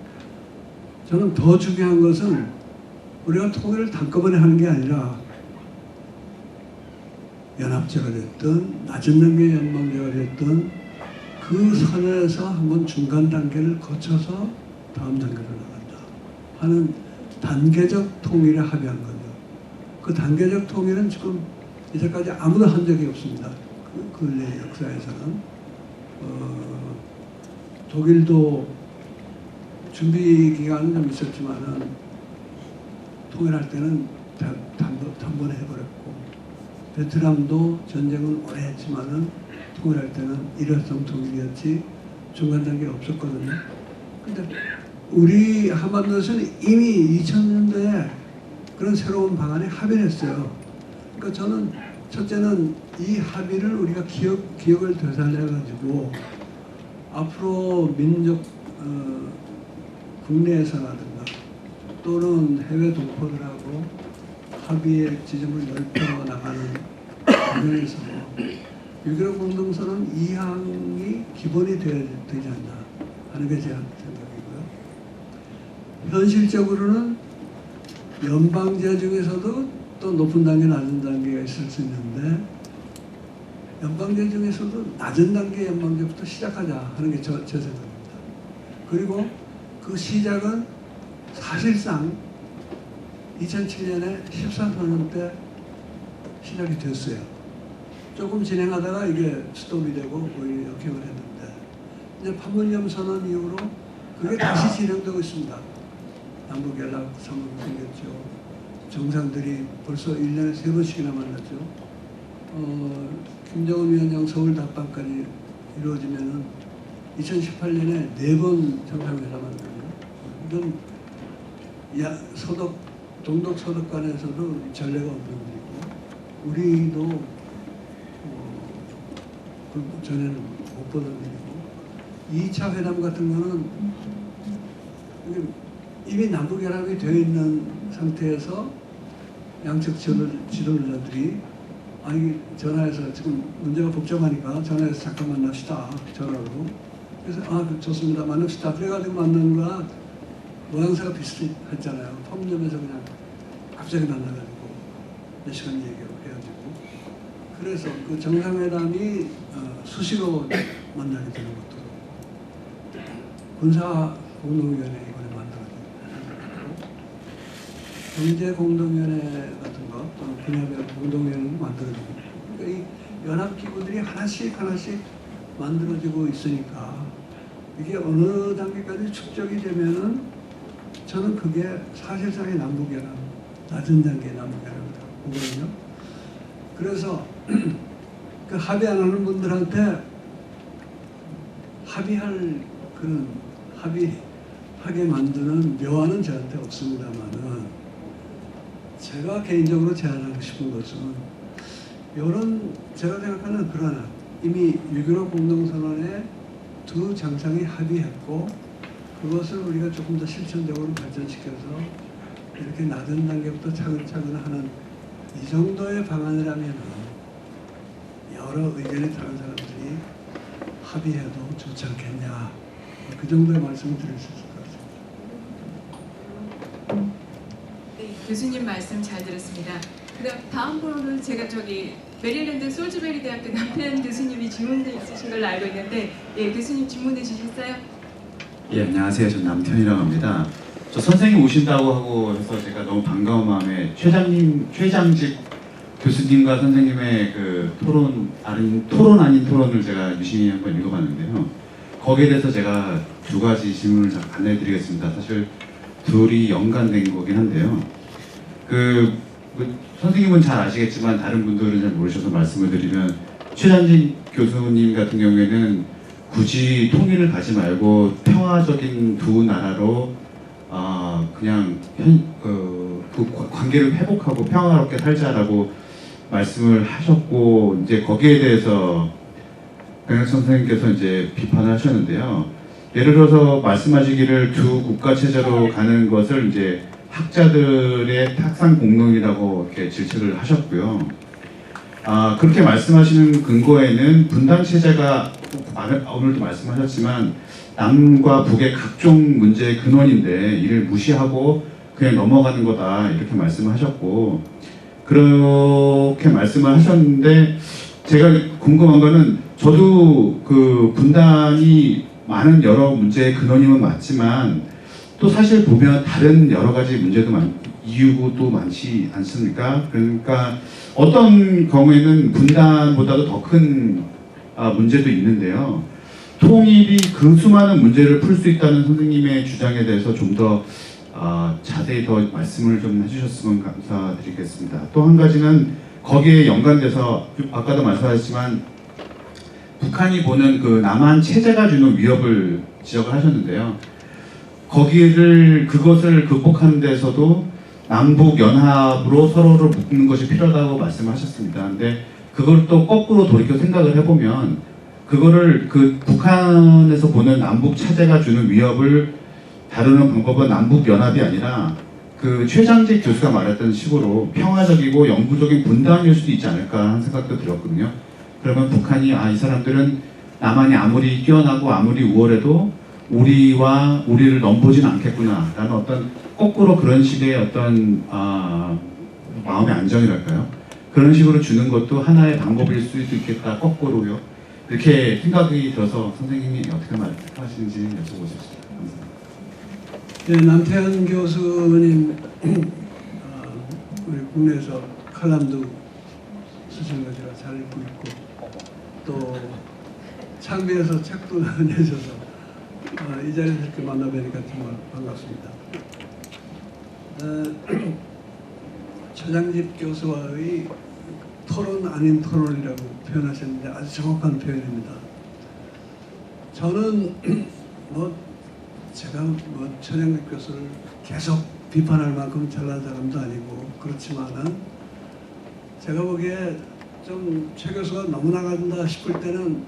저는 더 중요한 것은 우리가 통일을 한꺼번에 하는 게 아니라 연합제가 됐든 낮은 단계 연방제가 됐든 그 선에서 한번 중간 단계를 거쳐서 다음 단계로 나간다 하는 단계적 통일에 합의한 거죠. 그 단계적 통일은 지금 이제까지 아무도 한 적이 없습니다. 그 근래 역사에서는 독일도 준비 기간은 좀 있었지만은 통일할 때는 단번에 해버렸고, 베트남도 전쟁은 오래 했지만은 통일할 때는 일회성 통일이었지 중간 단계 없었거든요. 근데 우리 한반도에서는 이미 2000년도에 그런 새로운 방안에 합의를 했어요. 그러니까 저는 첫째는 이 합의를 우리가 기억을 되살려가지고 앞으로 민족 국내에서라든가 또는 해외 동포들하고 합의의 지점을 넓혀 나가는 과정에서 6.15 공동선언 2항이 기본이 되어야 되지 않나 하는 게 제 생각이고요. 현실적으로는 연방제 중에서도 또 높은 단계, 낮은 단계가 있을 수 있는데, 연방제 중에서도 낮은 단계 연방제부터 시작하자 하는 게 제 생각입니다. 그리고 그 시작은 사실상 2007년에 14선언 때 시작이 됐어요. 조금 진행하다가 이게 스톱이 되고 거의 역행을 했는데, 이제 판문점 선언 이후로 그게 다시 진행되고 있습니다. 남북 연락 상황이 생겼죠. 정상들이 벌써 1년에 3번씩이나 만났죠. 김정은 위원장 서울 답방까지 이루어지면은 2018년에 4번 정상회담하거든요. 이건 동독 서독 간에서도 전례가 없는 일이고 우리도 그 전에는 못 보던 일이고 2차 회담 같은 거는 이미 남북연합이 되어 있는 상태에서 양측 지도자들이 아니 전화해서 지금 문제가 복잡하니까 전화해서 잠깐 만납시다 전화로. 그래서 좋습니다 만납시다. 그래가지고 만나는 거랑 모양새가 비슷했잖아요. 펌점에서 그냥 갑자기 만나가지고 몇 시간 얘기하고 헤어지고. 그래서 그 정상회담이 수시로 만나게 되는 것도 군사공동위원회 이번에 만들어지고 경제공동위원회 같은 거 또는 분야별 공동위원회 만들어지고 그러니까 이 연합기구들이 하나씩 만들어지고 있으니까 이게 어느 단계까지 축적이 되면은 저는 그게 사실상의 남북연합 낮은 단계의 남북연합이라고 보거든요. 그래서 그 합의 안 하는 분들한테 합의할 그런 합의하게 만드는 묘안은 저한테 없습니다만은 제가 개인적으로 제안하고 싶은 것은 이런 제가 생각하는 그러나 이미 6.15 공동선언에 두 장상이 합의했고 그것을 우리가 조금 더 실천적으로 발전시켜서 이렇게 낮은 단계부터 차근차근 하는 이 정도의 방안이라면 여러 의견이 다른 사람들이 합의해도 좋지 않겠냐 그 정도의 말씀을 드릴 수 있을 것 같습니다. 네, 교수님 말씀 잘 들었습니다. 그다음 다음 번호는 제가 메릴랜드 솔즈베리 대학교 남태현 교수님이 질문돼 있으신 걸로 알고 있는데 교수님 질문해 주셨어요? 예, 안녕하세요. 저는 남태현이라고 합니다. 저 선생님 오신다고 하고 해서 제가 너무 반가운 마음에 최장직 교수님과 선생님의 그 토론 아닌 토론을 제가 유심히 한번 읽어봤는데요. 거기에 대해서 제가 두 가지 질문을 안내해드리겠습니다. 사실 둘이 연관된 거긴 한데요. 선생님은 잘 아시겠지만 다른 분들은 잘 모르셔서 말씀을 드리면 최장직 교수님 같은 경우에는 굳이 통일을 가지 말고 평화적인 두 나라로 그냥 그 관계를 회복하고 평화롭게 살자라고 말씀을 하셨고 이제 거기에 대해서 백낙천 선생님께서 이제 비판을 하셨는데요. 예를 들어서 말씀하시기를 두 국가 체제로 가는 것을 이제 학자들의 탁상 공론이라고 이렇게 질책을 하셨고요. 그렇게 말씀하시는 근거에는 분단 체제가 오늘도 말씀하셨지만 남과 북의 각종 문제의 근원인데 이를 무시하고 그냥 넘어가는 거다 이렇게 말씀하셨고 그렇게 말씀을 하셨는데 제가 궁금한 거는 저도 그 분단이 많은 여러 문제의 근원임은 맞지만 또 사실 보면 다른 여러 가지 문제도 이유도 많지 않습니까? 그러니까 어떤 경우에는 분단보다도 더 큰 문제도 있는데요. 통일이 그 수많은 문제를 풀 수 있다는 선생님의 주장에 대해서 좀 더 자세히 더 말씀을 좀 해주셨으면 감사드리겠습니다. 또 한 가지는 거기에 연관돼서 아까도 말씀하셨지만 북한이 보는 그 남한 체제가 주는 위협을 지적을 하셨는데요. 그것을 극복하는 데서도 남북 연합으로 서로를 묶는 것이 필요하다고 말씀하셨습니다. 근데 그걸 또 거꾸로 돌이켜 생각을 해보면 그거를 그 북한에서 보는 남북 체제가 주는 위협을 다루는 방법은 남북 연합이 아니라 그 최장직 교수가 말했던 식으로 평화적이고 영구적인 분단일 수도 있지 않을까 하는 생각도 들었거든요. 그러면 북한이 이 사람들은 남한이 아무리 뛰어나고 아무리 우월해도 우리를 넘보지는 않겠구나 라는 어떤 거꾸로 그런 식의 어떤 마음의 안정이랄까요? 그런 식으로 주는 것도 하나의 방법일 수도 있겠다 거꾸로요. 이렇게 생각이 들어서 선생님이 어떻게 말하시는지 여쭤보겠습니다. 감사합니다. 네, 남태현 교수님 우리 국내에서 칼럼도 쓰신 것이라 잘 읽고 있고 또 창비에서 책도 내셔서 이 자리에서 이렇게 만나 뵈니까 정말 반갑습니다. 최장집 교수와의 토론 아닌 토론이라고 표현하셨는데 아주 정확한 표현입니다. 저는 제가 최장집 교수를 계속 비판할 만큼 잘난 사람도 아니고 그렇지만은 제가 보기에 좀 최 교수가 너무 나간다 싶을 때는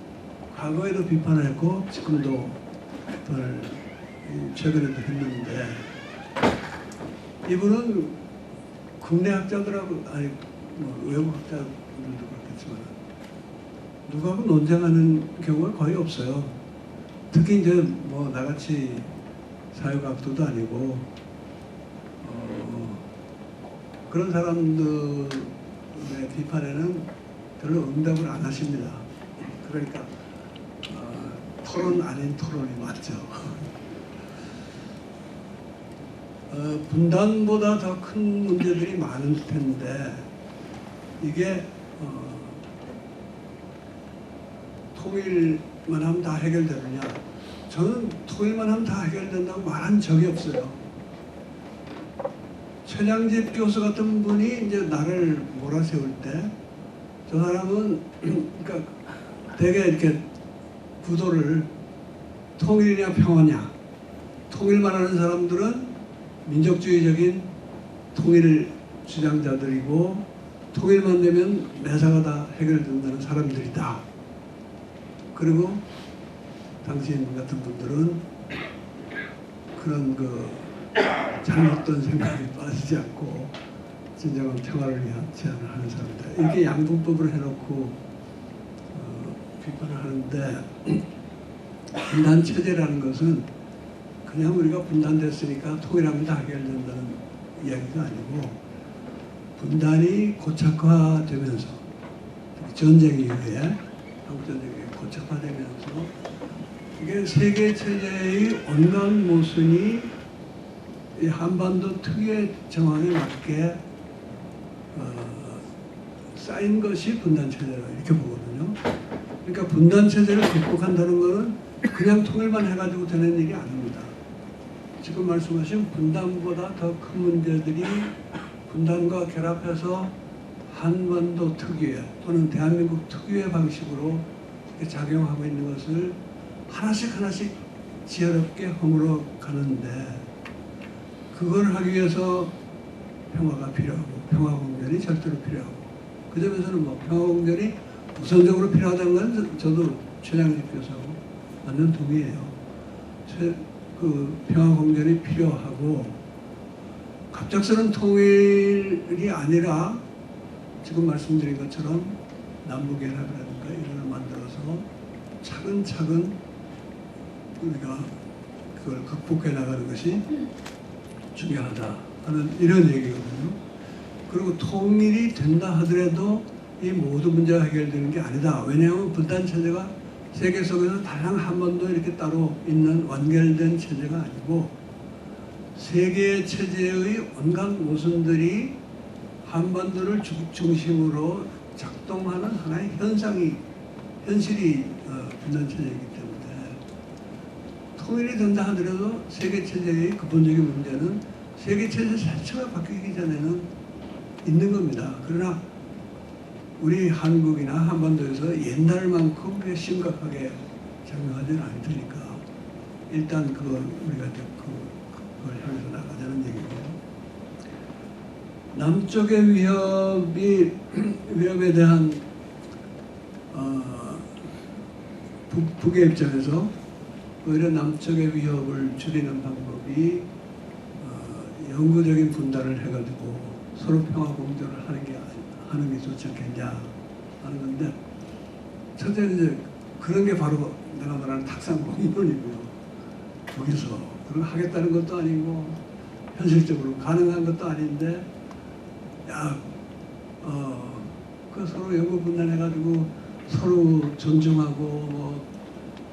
과거에도 비판을 했고 지금도 비판을 최근에도 했는데 이분은 국내 학자들하고 아니 외국 학자들도 그렇겠지만 누구하고 논쟁하는 경우가 거의 없어요. 특히 이제 나같이 사회과학도도 아니고 그런 사람들의 비판에는 별로 응답을 안 하십니다. 그러니까 토론 아닌 토론이 맞죠. 분단보다 더 큰 문제들이 많을 텐데 이게 통일만 하면 다 해결되느냐? 저는 통일만 하면 다 해결된다고 말한 적이 없어요. 최장집 교수 같은 분이 이제 나를 몰아세울 때 저 사람은 그러니까 되게 이렇게 구도를 통일이냐 평화냐, 통일만 하는 사람들은 민족주의적인 통일 주장자들이고 통일만 되면 매사가 다 해결된다는 사람들이다. 그리고 당신 같은 분들은 그런 잘못된 생각에 빠지지 않고 진정한 평화를 위한 제안을 하는 사람들. 이렇게 양분법을 해놓고 비판을 하는데 분단 체제라는 것은 그냥 우리가 분단됐으니까 통일하면 다 해결된다는 이야기가 아니고 분단이 고착화되면서 전쟁 이후에 한국전쟁 이후에 고착화되면서 이게 세계 체제의 온갖 모순이 이 한반도 특유의 정황에 맞게 쌓인 것이 분단 체제라 이렇게 보거든요. 그러니까 분단 체제를 극복한다는 것은 그냥 통일만 해가지고 되는 일이 아닙니다. 지금 말씀하신 분단보다 더 큰 문제들이 분단과 결합해서 한반도 특유의 또는 대한민국 특유의 방식으로 작용하고 있는 것을 하나씩 지혜롭게 허물어 가는데 그걸 하기 위해서 평화가 필요하고 평화공존이 절대로 필요하고 그 점에서는 평화공존이 우선적으로 필요하다는 건 저도 최장집 교수하고 완전 동의해요. 평화공존이 필요하고 갑작스러운 통일이 아니라 지금 말씀드린 것처럼 남북연합이라든가 이런 걸 만들어서 차근차근 우리가 그걸 극복해 나가는 것이 중요하다 하는 이런 얘기거든요. 그리고 통일이 된다 하더라도 이 모든 문제가 해결되는 게 아니다. 왜냐하면 분단 체제가 세계 속에서 다양한 한반도 이렇게 따로 있는 완결된 체제가 아니고 세계 체제의 온갖 모순들이 한반도를 중심으로 작동하는 하나의 현실이 분단 체제이기 때문에 통일이 된다 하더라도 세계 체제의 근본적인 문제는 세계 체제 자체가 바뀌기 전에는 있는 겁니다. 그러나 우리 한국이나 한반도에서 옛날만큼 그게 심각하게 작용하지는 않을 테니까 일단 우리가 그걸 향해서 나가자는 얘기고요. 남쪽의 위협에 대한 북의 입장에서 오히려 남쪽의 위협을 줄이는 방법이 영구적인 분단을 해가지고 서로 평화 공존을 하는 게 좋지 않겠냐 하는 건데 첫째는 이제 그런 게 바로 내가 말하는 탁상 공론이고요. 거기서 그걸 하겠다는 것도 아니고 현실적으로 가능한 것도 아닌데 서로 영구 분단해가지고 서로 존중하고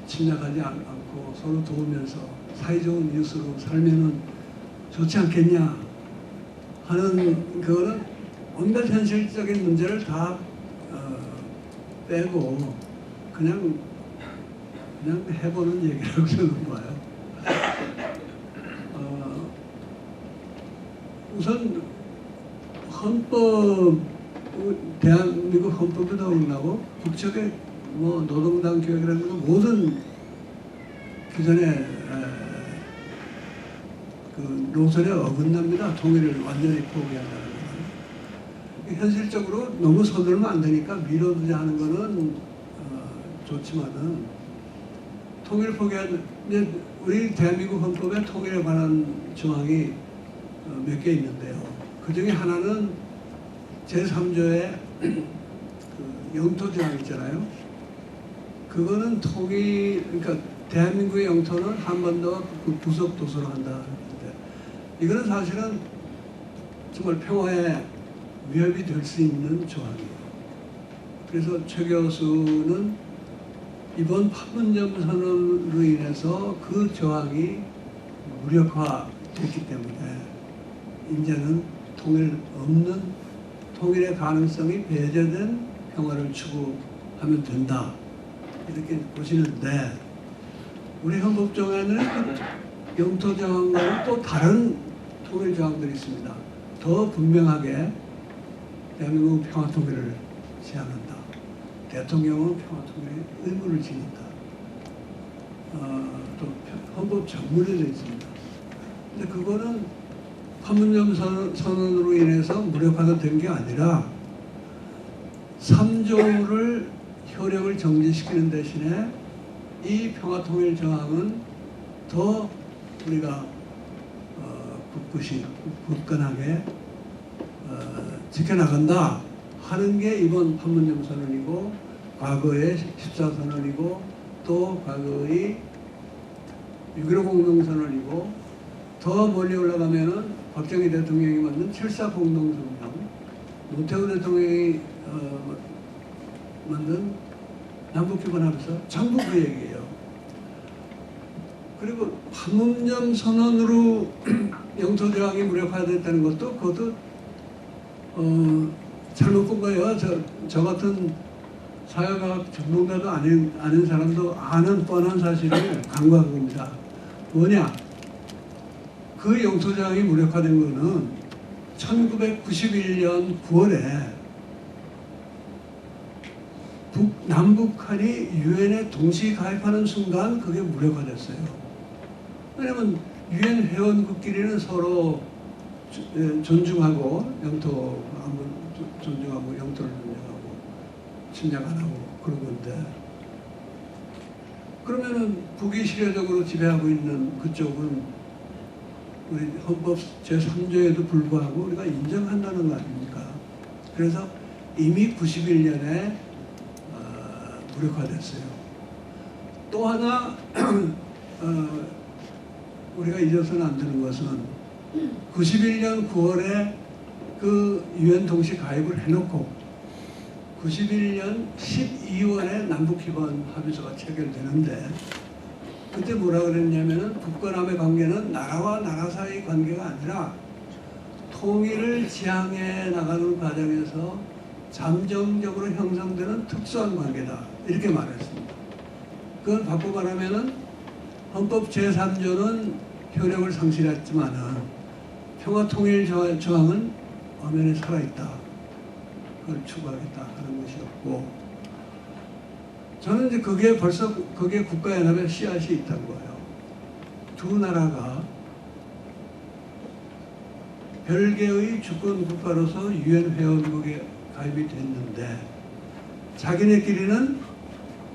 침략하지 않고 서로 도우면서 사이좋은 이웃으로 살면은 좋지 않겠냐 하는 그거는 온갖 현실적인 문제를 다 빼고 그냥 해보는 얘기라고 저는 봐요. 우선 헌법, 대한민국 헌법에도 어긋나고 국적의 뭐 노동당 교육이라는 건 모든 기존의 그 노선에 어긋납니다. 통일을 완전히 포기한다는 것은. 현실적으로 너무 서두르면 안 되니까 미뤄두자 하는 거는 좋지만은 통일 포기한 이제 우리 대한민국 헌법에 통일에 관한 조항이 몇 개 있는데요. 그 중에 하나는 제3조의 그 영토 조항 있잖아요. 그거는 통일, 그러니까 대한민국의 영토는 한반도와 그 부속 도서로 한다. 이거는 사실은 정말 평화에 위협이 될 수 있는 조항이에요. 그래서 최 교수는 이번 판문점 선언으로 인해서 그 조항이 무력화됐기 때문에 이제는 통일 없는, 통일의 가능성이 배제된 평화를 추구하면 된다, 이렇게 보시는데, 우리 헌법조항에는 영토 조항과는 또 다른 통일 조항들이 있습니다. 더 분명하게 대한민국 평화 통일을 제한한다. 대통령은 평화 통일에 의무를 지닌다. 또 헌법 전문에도 있습니다. 근데 그거는 판문점 선언으로 인해서 무력화가 된 게 아니라 3조를 효력을 정지시키는 대신에 이 평화통일 조항은 더 우리가 굳건하게 지켜나간다 하는 게 이번 판문점 선언이고, 과거의 14선언이고, 또 과거의 6.15 공동선언이고, 더 멀리 올라가면은 박정희 대통령이 만든 7.4 공동성명, 노태우 대통령이 만든 남북기본합의서, 전부 그 얘기예요. 그리고 판문점 선언으로 영토 조항이 무력화됐다는 것도 그것도 잘못 본 거예요. 저 같은 사회과학 전문가도 아는 사람도 아는 뻔한 사실을 간과한 겁니다. 뭐냐? 그 영토 조항이 무력화된 거는 1991년 9월에 남북한이 유엔에 동시 가입하는 순간 그게 무력화됐어요. 왜냐면 유엔 회원국끼리는 서로 존중하고 영토 한번 존중하고 영토를 존중하고 침략 안 하고 그런 건데, 그러면은 북이 실효적으로 지배하고 있는 그쪽은 우리 헌법 제3조에도 불구하고 우리가 인정한다는 거 아닙니까? 그래서 이미 91년에 무력화됐어요. 또 하나 우리가 잊어서는 안 되는 것은 91년 9월에 그 유엔 동시 가입을 해놓고 91년 12월에 남북기본 합의서가 체결되는데, 그때 뭐라 그랬냐면은 국가남의 관계는 나라와 나라 사이 관계가 아니라 통일을 지향해 나가는 과정에서 잠정적으로 형성되는 특수한 관계다, 이렇게 말했습니다. 그걸 바꿔 말하면은 헌법 제3조는 효력을 상실했지만은 평화통일 조항은 엄연히 살아있다, 그걸 추구하겠다 하는 것이었고, 저는 이제 그게 벌써 그게 국가연합의 씨앗이 있다는 거예요. 두 나라가 별개의 주권 국가로서 유엔 회원국에 가입이 됐는데, 자기네끼리는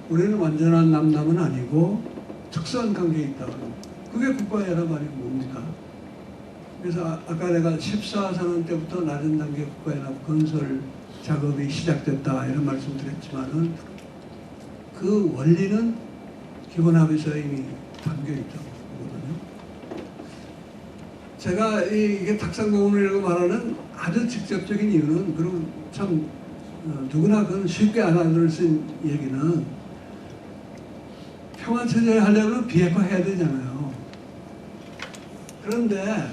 우리는 완전한 남남은 아니고 특수한 관계에 있다고. 그게 국가연합 아니고 뭡니까? 그래서 아까 내가 14선언 때부터 낮은 단계 국가연합 건설 작업이 시작됐다 이런 말씀 드렸지만은, 그 원리는 기본합의서에 이미 담겨있죠. 제가 이게 탁상공론이라고 말하는 아주 직접적인 이유는, 그리고 참 누구나 그건 쉽게 알아들을 수 있는 얘기는, 평화체제 하려면 비핵화해야 되잖아요. 그런데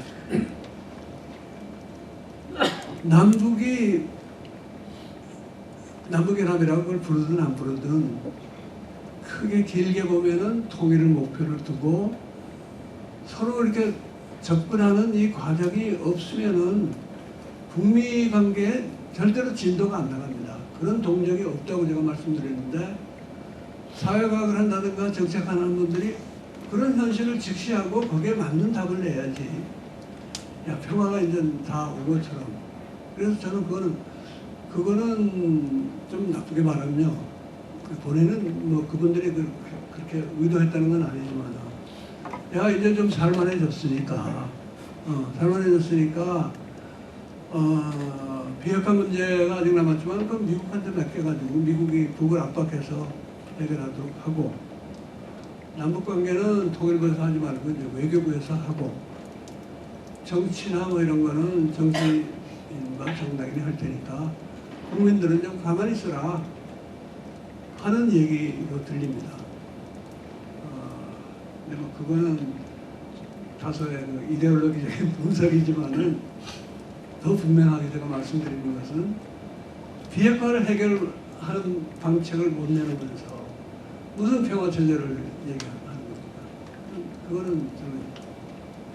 남북연합이라고 그걸 부르든 안 부르든 크게 길게 보면은 통일을 목표로 두고 서로 이렇게 접근하는 이 과정이 없으면은 북미 관계에 절대로 진도가 안 나갑니다. 그런 동력이 없다고 제가 말씀드렸는데 사회과학을 한다든가 정책하는 분들이 그런 현실을 직시하고 거기에 맞는 답을 내야지. 야, 평화가 이제 다 온 것처럼. 그래서 저는 그거는 좀 나쁘게 말하면요. 본인은 뭐 그분들이 그렇게 의도했다는 건 아니지만, 야, 이제 좀 살만해졌으니까, 비핵화 문제가 아직 남았지만, 그 미국한테 맡겨가지고 미국이 북을 압박해서 해결하도록 하고, 남북관계는 통일부에서 하지 말고 이제 외교부에서 하고, 정치나 뭐 이런 거는 정치인과 정당인이 할 테니까 국민들은 좀 가만히 있어라 하는 얘기로 들립니다. 근데 뭐 그거는 다소의 그 이데올로기적인 분석이지만은 더 분명하게 제가 말씀드리는 것은 비핵화를 해결하는 방책을 못 내놓으면서 무슨 평화 체제를 얘기하는 겁니까? 그거는 저는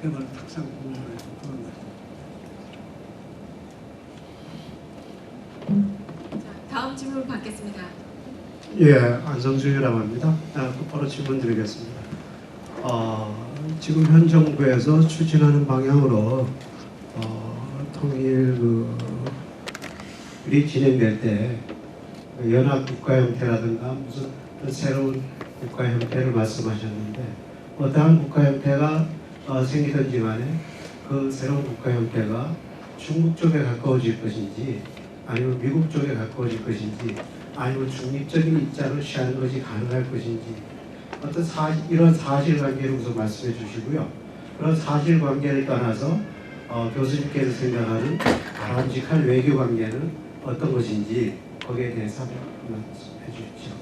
그야말로 탁상 공론의 그런 것입니다. 자, 다음 질문 받겠습니다. 예, 안성수유라고 합니다. 곧바로 질문 드리겠습니다. 지금 현 정부에서 추진하는 방향으로 통일이 진행될 때 연합 국가 형태라든가 무슨 새로운 국가 형태를 말씀하셨는데 어떠한 국가 형태가 생기든지 간에 그 새로운 국가 형태가 중국 쪽에 가까워질 것인지 아니면 미국 쪽에 가까워질 것인지 아니면 중립적인 입장을 취하는 것이 가능할 것인지 어떤 이런 사실관계를 우선 말씀해 주시고요. 그런 사실관계를 떠나서 교수님께서 생각하는 바람직한 외교관계는 어떤 것인지 거기에 대해서 말씀해 주십시오.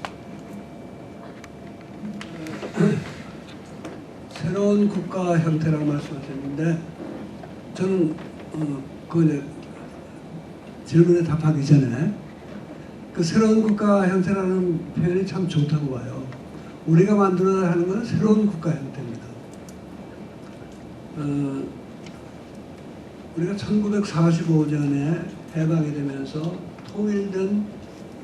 새로운 국가 형태라고 말씀하셨는데 저는 그 질문에 답하기 전에 그 새로운 국가 형태라는 표현이 참 좋다고 봐요. 우리가 만들어야 하는 것은 새로운 국가 형태입니다. 우리가 1945년에 해방이 되면서 통일된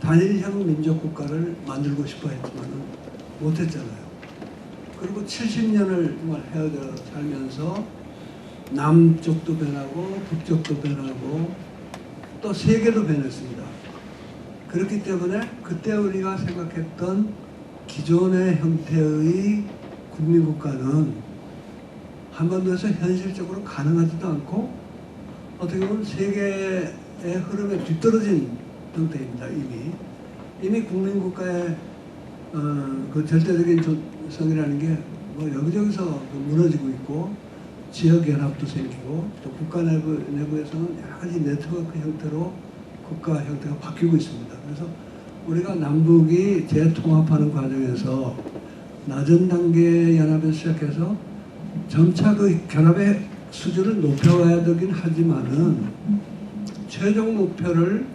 단일형 민족 국가를 만들고 싶어 했지만 못했잖아요. 그리고 70년을 정말 헤어져 살면서 남쪽도 변하고 북쪽도 변하고 또 세계도 변했습니다. 그렇기 때문에 그때 우리가 생각했던 기존의 형태의 국민국가는 한반도에서 현실적으로 가능하지도 않고 어떻게 보면 세계의 흐름에 뒤떨어진 형태입니다. 이미 국민국가의 그 절대적인 성이라는 게 뭐 여기저기서 무너지고 있고 지역 연합도 생기고 또 국가 내부에서는 여러 가지 네트워크 형태로 국가 형태가 바뀌고 있습니다. 그래서 우리가 남북이 재통합하는 과정에서 낮은 단계 연합에서 시작해서 점차 그 결합의 수준을 높여가야 되긴 하지만은 최종 목표를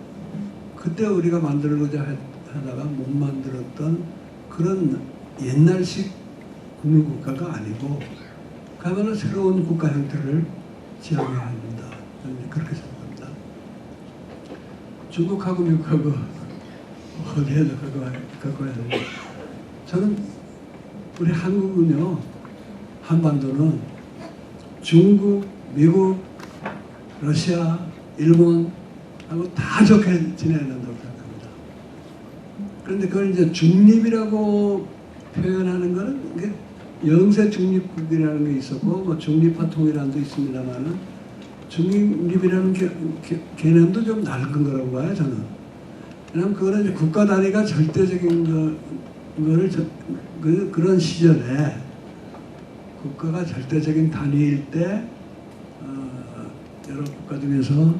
그때 우리가 만들고자 하다가 못 만들었던 그런 옛날식 국민국가가 아니고 그야말로 새로운 국가 형태를 지향해야 합니다. 저는 그렇게 생각합니다. 중국하고 미국하고 어디에도 가까워야 됩니다. 저는 우리 한국은요, 한반도는 중국, 미국, 러시아, 일본하고 다 좋게 지내야 된다고 생각합니다. 그런데 그걸 이제 중립이라고 표현하는 것은 이게 영세 중립국이라는 게 있었고 뭐 중립화 통일안도 있습니다만은 중립이라는 개념도 좀 낡은 거라고 봐요, 저는. 왜냐하면 그거는 이제 국가 단위가 절대적인 그런 시절에 국가가 절대적인 단위일 때 여러 국가 중에서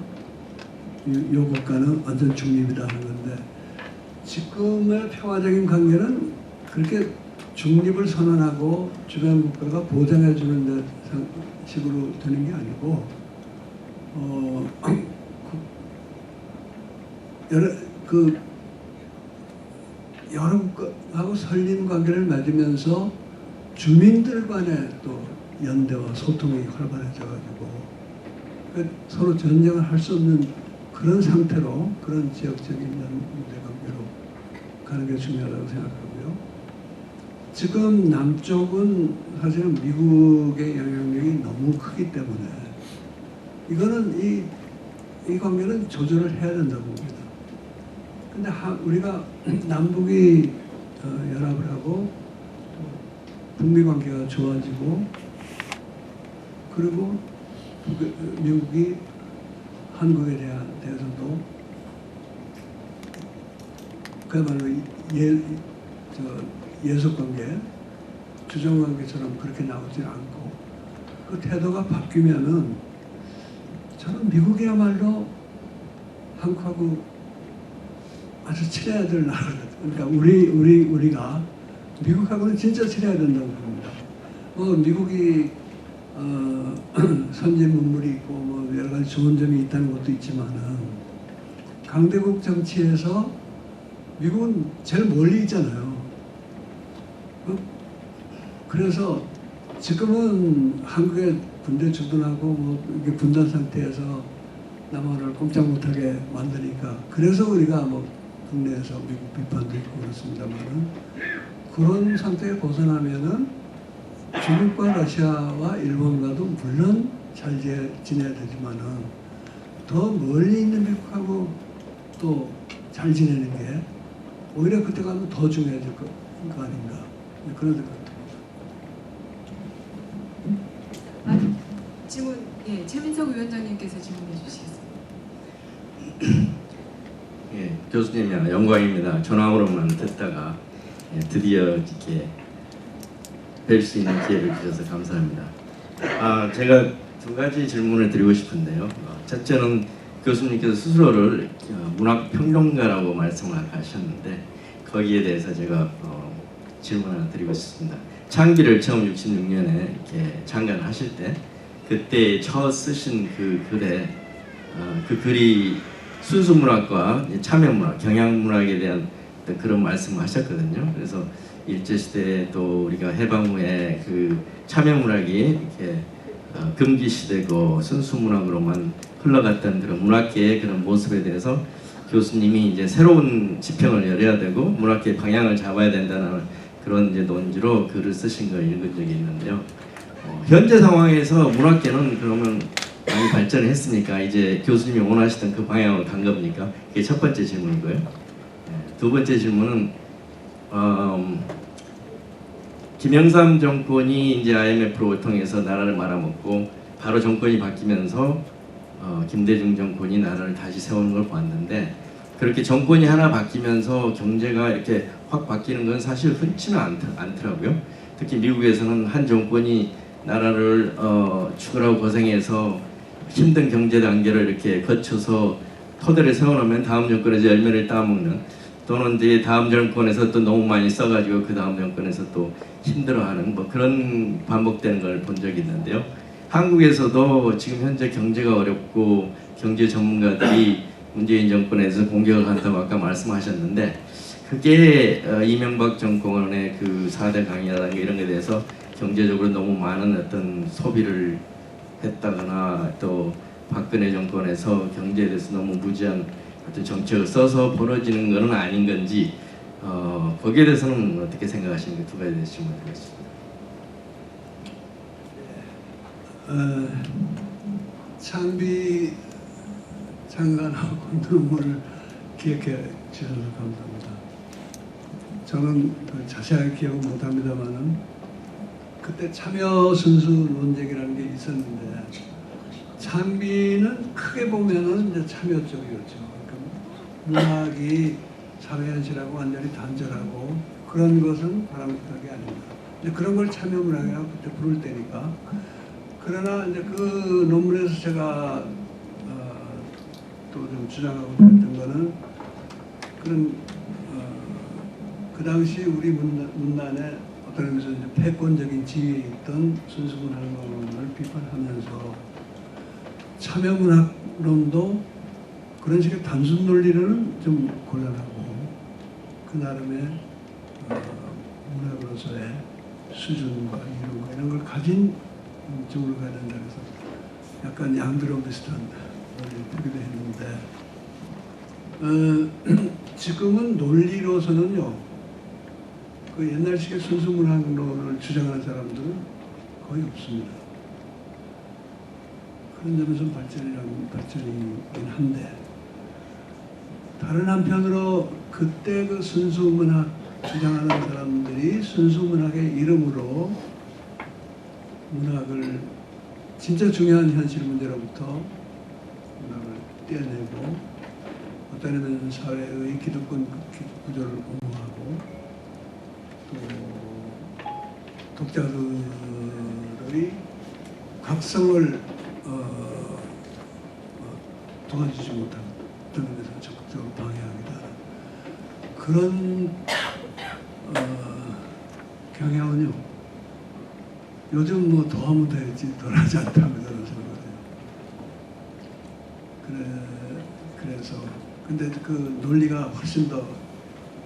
이 국가는 완전 중립이라는 건데 지금의 평화적인 관계는 그렇게 중립을 선언하고 주변 국가가 보장해 주는 식으로 되는 게 아니고 여러 국가하고 설린 관계를 맺으면서 주민들 간에 또 연대와 소통이 활발해져가지고 서로 전쟁을 할 수 없는 그런 상태로 그런 지역적인 연대관계로 가는 게 중요하다고 생각하고요. 지금 남쪽은 사실은 미국의 영향력이 너무 크기 때문에 이거는 이 관계는 조절을 해야 된다고 봅니다. 근데 우리가 남북이 연합을 하고 북미 관계가 좋아지고 그리고 미국이 한국에 대해서도 그야말로 예속관계, 주정관계처럼 그렇게 나오지 않고 그 태도가 바뀌면은 저는 미국이야말로 한국하고 아주 친해야 될 나라거든요. 그러니까 우리가 미국하고는 진짜 친해야 된다고 봅니다. 미국이 선진 문물이 있고 뭐 여러 가지 좋은 점이 있다는 것도 있지만은 강대국 정치에서 미국은 제일 멀리 있잖아요. 그래서 지금은 한국에 군대 주둔하고 뭐 이게 분단 상태에서 남한을 꼼짝 못하게 만드니까 그래서 우리가 뭐 국내에서 미국 비판도 있고 그렇습니다만은 그런 상태에 벗어나면은 중국과 러시아와 일본과도 물론 잘 지내야 되지만은 더 멀리 있는 미국하고 또 잘 지내는 게 오히려 그때 가면 더 중요해질 거 아닌가 그런 생각. 질문, 예, 최민석 위원장님께서 질문해 주시겠습니다. 예, 교수님 영광입니다. 전화로만 듣다가 드디어 이렇게 뵐 수 있는 기회를 주셔서 감사합니다. 제가 두 가지 질문을 드리고 싶은데요. 첫째는 교수님께서 스스로를 문학평론가라고 말씀을 하셨는데 거기에 대해서 제가 질문 하나 드리고 싶습니다. 창비를 처음 66년에 이렇게 창간하실 때 그때 첫 쓰신 그 글에 그 글이 순수문학과 참여문학, 경향문학에 대한 그런 말씀을 하셨거든요. 그래서 일제시대에 또 우리가 해방 후에 그 참여문학이 이렇게 금기시되고 순수문학으로만 흘러갔던 그런 문학계의 그런 모습에 대해서 교수님이 이제 새로운 지평을 열어야 되고 문학계의 방향을 잡아야 된다는 그런 이제 논지로 글을 쓰신 걸 읽은 적이 있는데요. 현재 상황에서 문학계는 그러면 많이 발전했으니까 이제 교수님이 원하시던 그 방향으로 간 겁니까? 그게 첫 번째 질문이고요. 두 번째 질문은 김영삼 정권이 이제 IMF를 통해서 나라를 말아먹고 바로 정권이 바뀌면서 김대중 정권이 나라를 다시 세우는 걸 보았는데 그렇게 정권이 하나 바뀌면서 경제가 이렇게 확 바뀌는 건 사실 흔치는 않더라고요. 특히 미국에서는 한 정권이 나라를 죽으라고 고생해서 힘든 경제 단계를 이렇게 거쳐서 토대를 세워놓으면 다음 정권에서 열매를 따먹는 또는 이제 다음 정권에서 또 너무 많이 써가지고 그 다음 정권에서 또 힘들어하는 뭐 그런 반복되는 걸 본 적이 있는데요. 한국에서도 지금 현재 경제가 어렵고 경제 전문가들이 문재인 정권에서 공격을 한다고 아까 말씀하셨는데 그게 이명박 정권의 그 4대 강이라든가 이런 것에 대해서 경제적으로 너무 많은 어떤 소비를 했다거나 또 박근혜 정권에서 경제에 대해서 너무 무지한 어떤 정책을 써서 벌어지는 것은 아닌 건지 거기에 대해서는 어떻게 생각하시는지 두 가지 대해서 질문드리겠습니다. 창비 장관하고 눈물을 기억해 주셔서 감사합니다. 저는 자세하게 기억은 못합니다만은 그때 참여 순수 논쟁이라는 게 있었는데 창비는 크게 보면은 이제 참여 쪽이었죠. 그러니까 문학이 사회현실하고 완전히 단절하고 그런 것은 바람직한 게 아닙니다. 근데 그런 걸 참여 문학이라고 그때 부를 때니까. 그러나 이제 그 논문에서 제가 또 좀 주장하고 있던 거는 그런 그 당시 우리 문단에 어떤 의미에서 이제 패권적인 지위에 있던 순수문학론을 비판하면서 참여문학론도 그런 식의 단순 논리는 좀 곤란하고 그 나름의 문학으로서의 수준과 이런 걸 가진 이쪽으로 가야 된다 그래서 약간 양드럼 비슷한 논리를 펴기도 했는데 지금은 논리로서는요 그 옛날식의 순수문학론을 주장하는 사람들은 거의 없습니다. 그런 점에서 발전이긴 한데 다른 한편으로 그때 그 순수문학 주장하는 사람들이 순수문학의 이름으로 문학을 진짜 중요한 현실 문제로부터 문학을 떼어내고 어떤 의미는 사회의 기득권 구조를 옹호하고 또 독자들의 각성을 도와주지 못하는 어떤 의미에서 적극적으로 방해하기도 하는 그런 경향은요 요즘 뭐 더하면 되지 덜하지 않다고 저는 생각해요. 그래서 근데 그 논리가 훨씬 더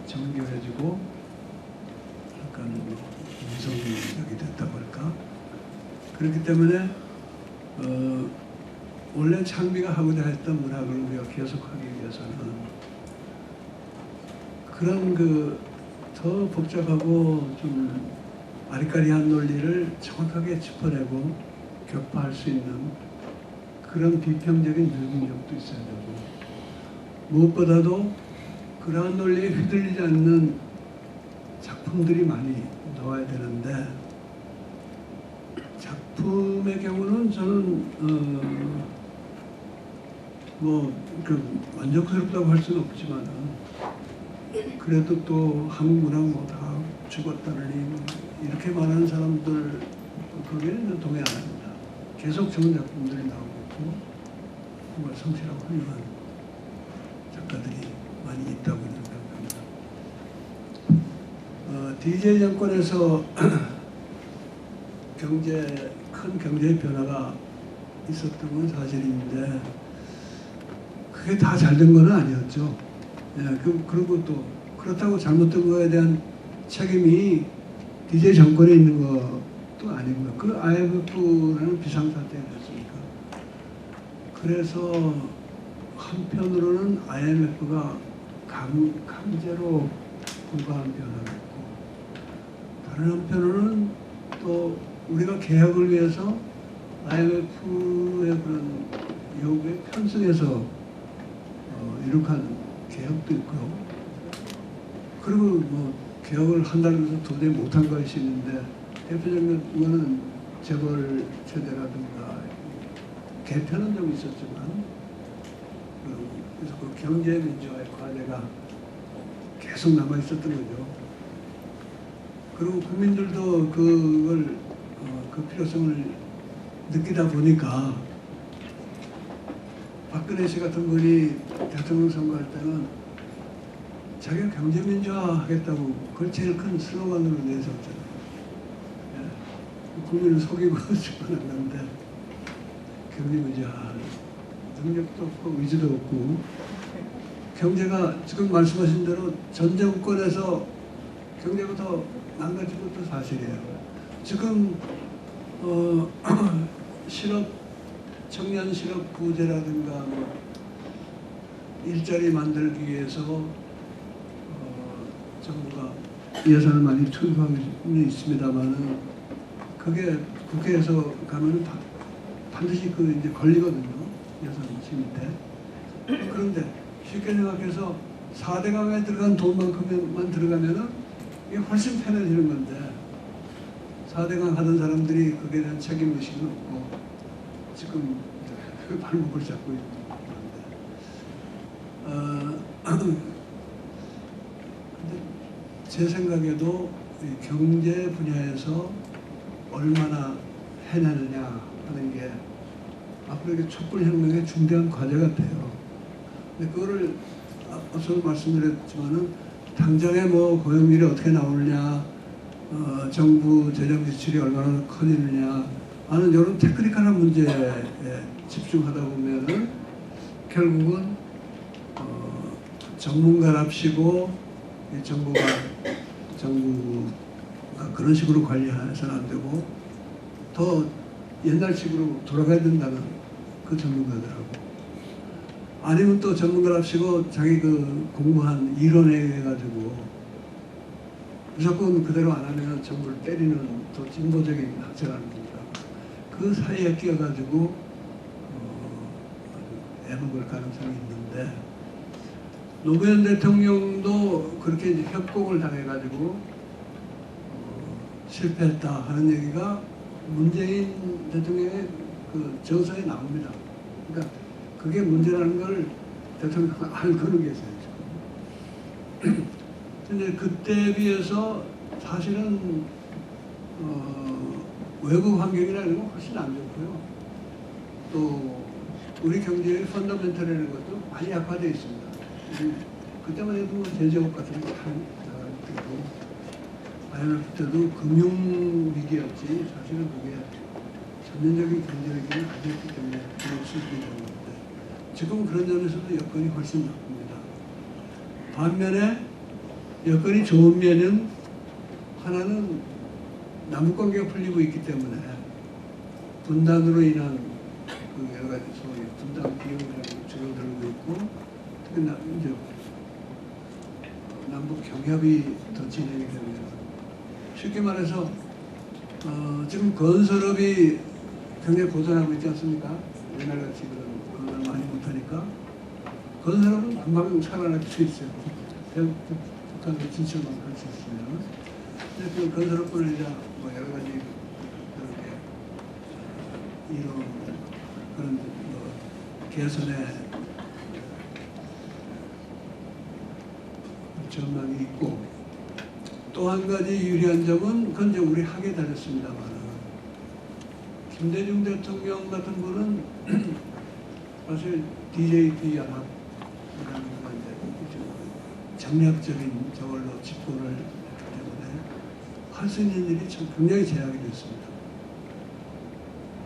정교해지고 약간 이성적이 됐다고 할까? 그렇기 때문에 원래 창비가 하고자 했던 문학을 우리가 계속하기 위해서는 그런 그 더 복잡하고 좀 아리까리한 논리를 정확하게 짚어내고 격파할 수 있는 그런 비평적인 능력도 있어야 되고 무엇보다도 그러한 논리에 휘둘리지 않는 작품들이 많이 나와야 되는데 작품의 경우는 저는 만족스럽다고 할 수는 없지만 그래도 또 한국 문학 뭐 다 죽었다느니 이렇게 말하는 사람들 거기에는 동의 안 합니다. 계속 좋은 작품들이 나오고 있고 정말 성실하고 훌륭한 작가들이 많이 있다고 생각합니다. DJ 정권에서 큰 경제의 변화가 있었던 건 사실인데 그게 다 잘 된 건 아니었죠. 그리고 또 그렇다고 잘못된 거에 대한 책임이 DJ 정권에 있는 것도 아니고요. 그 IMF라는 비상사태가 됐으니까. 그래서 한편으로는 IMF가 강제로 불가한 변화가 있고 다른 한편으로는 또 우리가 개혁을 위해서 IMF의 그런 요구에 편승해서 이룩한 개혁도 있고요. 그리고 뭐 개혁을 한다고 해서 도저히 못한 것이 있는데 대표적인 거는 재벌 제도라든가 개편은 좀 있었지만 그래서 그 경제 민주화의 과제가 계속 남아 있었던 거죠. 그리고 국민들도 그걸 그 필요성을 느끼다 보니까 박근혜 씨 같은 분이 대통령 선거할 때는 자기가 경제민주화 하겠다고 그걸 제일 큰 슬로건으로 내세웠잖아요. 국민을 속이고 집어넣는데 경제민주화 능력도 없고 의지도 없고 경제가 지금 말씀하신 대로 전 정권에서 경제가 더 망가진 것도 사실이에요. 지금 청년 실업 부재라든가 뭐 일자리 만들기 위해서 정부가 예산을 많이 투입하고 있습니다만은 그게 국회에서 가면은 반드시 그 이제 걸리거든요. 예산 심의 때. 그런데 쉽게 생각해서 4대 강에 들어간 돈만큼만 들어가면은 이게 훨씬 편해지는 건데 4대 강 하던 사람들이 거기에 대한 책임 의식은 없고 지금 그 발목을 잡고 있는데 근데 제 생각에도 이 경제 분야에서 얼마나 해내느냐 하는 게 앞으로 이게 촛불혁명의 중대한 과제 같아요. 근데 그거를 앞서도 말씀드렸지만은 당장에 뭐 고용률이 어떻게 나오느냐, 정부 재정 지출이 얼마나 커지느냐 하는 이런 테크니컬한 문제에 집중하다 보면은 결국은 전문가랍시고 정부가 그런 식으로 관리해서는 안 되고 더 옛날식으로 돌아가야 된다는 그 전문가들하고, 아니면 또 전문가랍시고 자기 그 공부한 이론에 해가지고 무조건 그대로 안 하면 정부를 때리는 또 진보적인 학자라는 겁니다. 그 사이에 끼어가지고 애먹을 가능성이 있는데, 노무현 대통령도 그렇게 이제 협공을 당해가지고 실패했다 하는 얘기가 문재인 대통령의 그 저서에 나옵니다. 그러니까 그게 문제라는 걸 대통령 알고는 계세요. 근데 그때에 비해서 사실은 외국 환경이나 이런 건 훨씬 안 좋고요. 또 우리 경제의 펀더멘털이라는 것도 많이 약화되어 있습니다. 그때만 해도 제조업 같은 게 잘 나가고, IMF 때도 금융 위기였지 사실은 그게 전면적인 경제 위기는 아니었기 때문에 그럴 수 있게 된 건데, 지금은 그런 점에서도 여건이 훨씬 나쁩니다. 반면에 여건이 좋은 면은 하나는 남북관계가 풀리고 있기 때문에 분단으로 인한 그 여러 가지 소위 분단 비용이라는 게 줄어들고 있고, 특히 이제 남북 경협이 더 진행이 되면, 쉽게 말해서 지금 건설업이 굉장히 고전하고 있지 않습니까? 옛날같이 그런 건설 많이 못하니까 건설업은 금방 살아날 수 있어요. 북한도 진출만 할 수 있으면. 근데 그 건설업뿐 아니라 뭐 여러 가지 그렇게 이런 그런 뭐 개선의 전망이 있고, 또 한 가지 유리한 점은 그건 이제 우리 하게 달렸습니다만, 김대중 대통령 같은 분은 사실 DJP 연합이라는 정략적인 저걸로 집권을 했기 때문에 할 수 있는 일이 참 굉장히 제약이 됐습니다.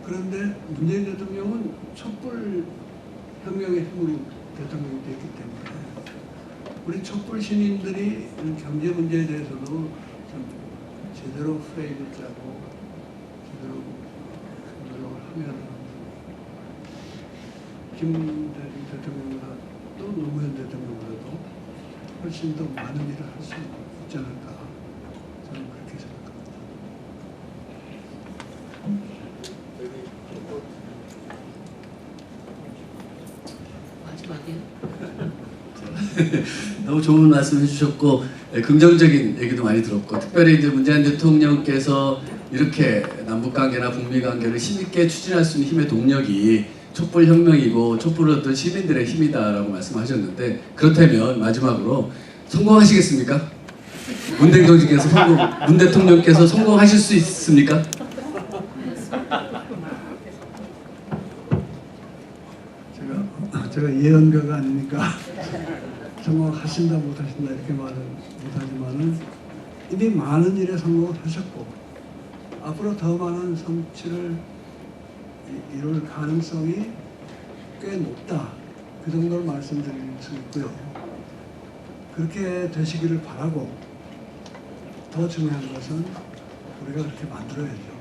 그런데 문재인 대통령은 촛불 혁명의 힘으로 대통령이 됐기 때문에 우리 촛불 시민들이 이런 경제 문제에 대해서도 좀 제대로 프레임을 짜고 제대로 노력을 하면 김대중 대통령보다 또 노무현 대통령보다도 훨씬 더 많은 일을 할 수 있지 않을까, 저는 그렇게 생각합니다. 너무 좋은 말씀 해주셨고, 긍정적인 얘기도 많이 들었고, 특별히 이제 문재인 대통령께서 이렇게 남북관계나 북미관계를 힘있게 추진할 수 있는 힘의 동력이 촛불혁명이고 촛불 어떤 시민들의 힘이다라고 말씀하셨는데, 그렇다면 마지막으로 성공하시겠습니까? 문 대통령께서 성공하실 수 있습니까? 제가 예언가가 아니니까 성공하신다 못하신다 이렇게 말은 못하지만은 이미 많은 일에 성공을 하셨고 앞으로 더 많은 성취를 이룰 가능성이 꽤 높다, 그 정도로 말씀드릴 수 있고요. 그렇게 되시기를 바라고, 더 중요한 것은 우리가 그렇게 만들어야죠.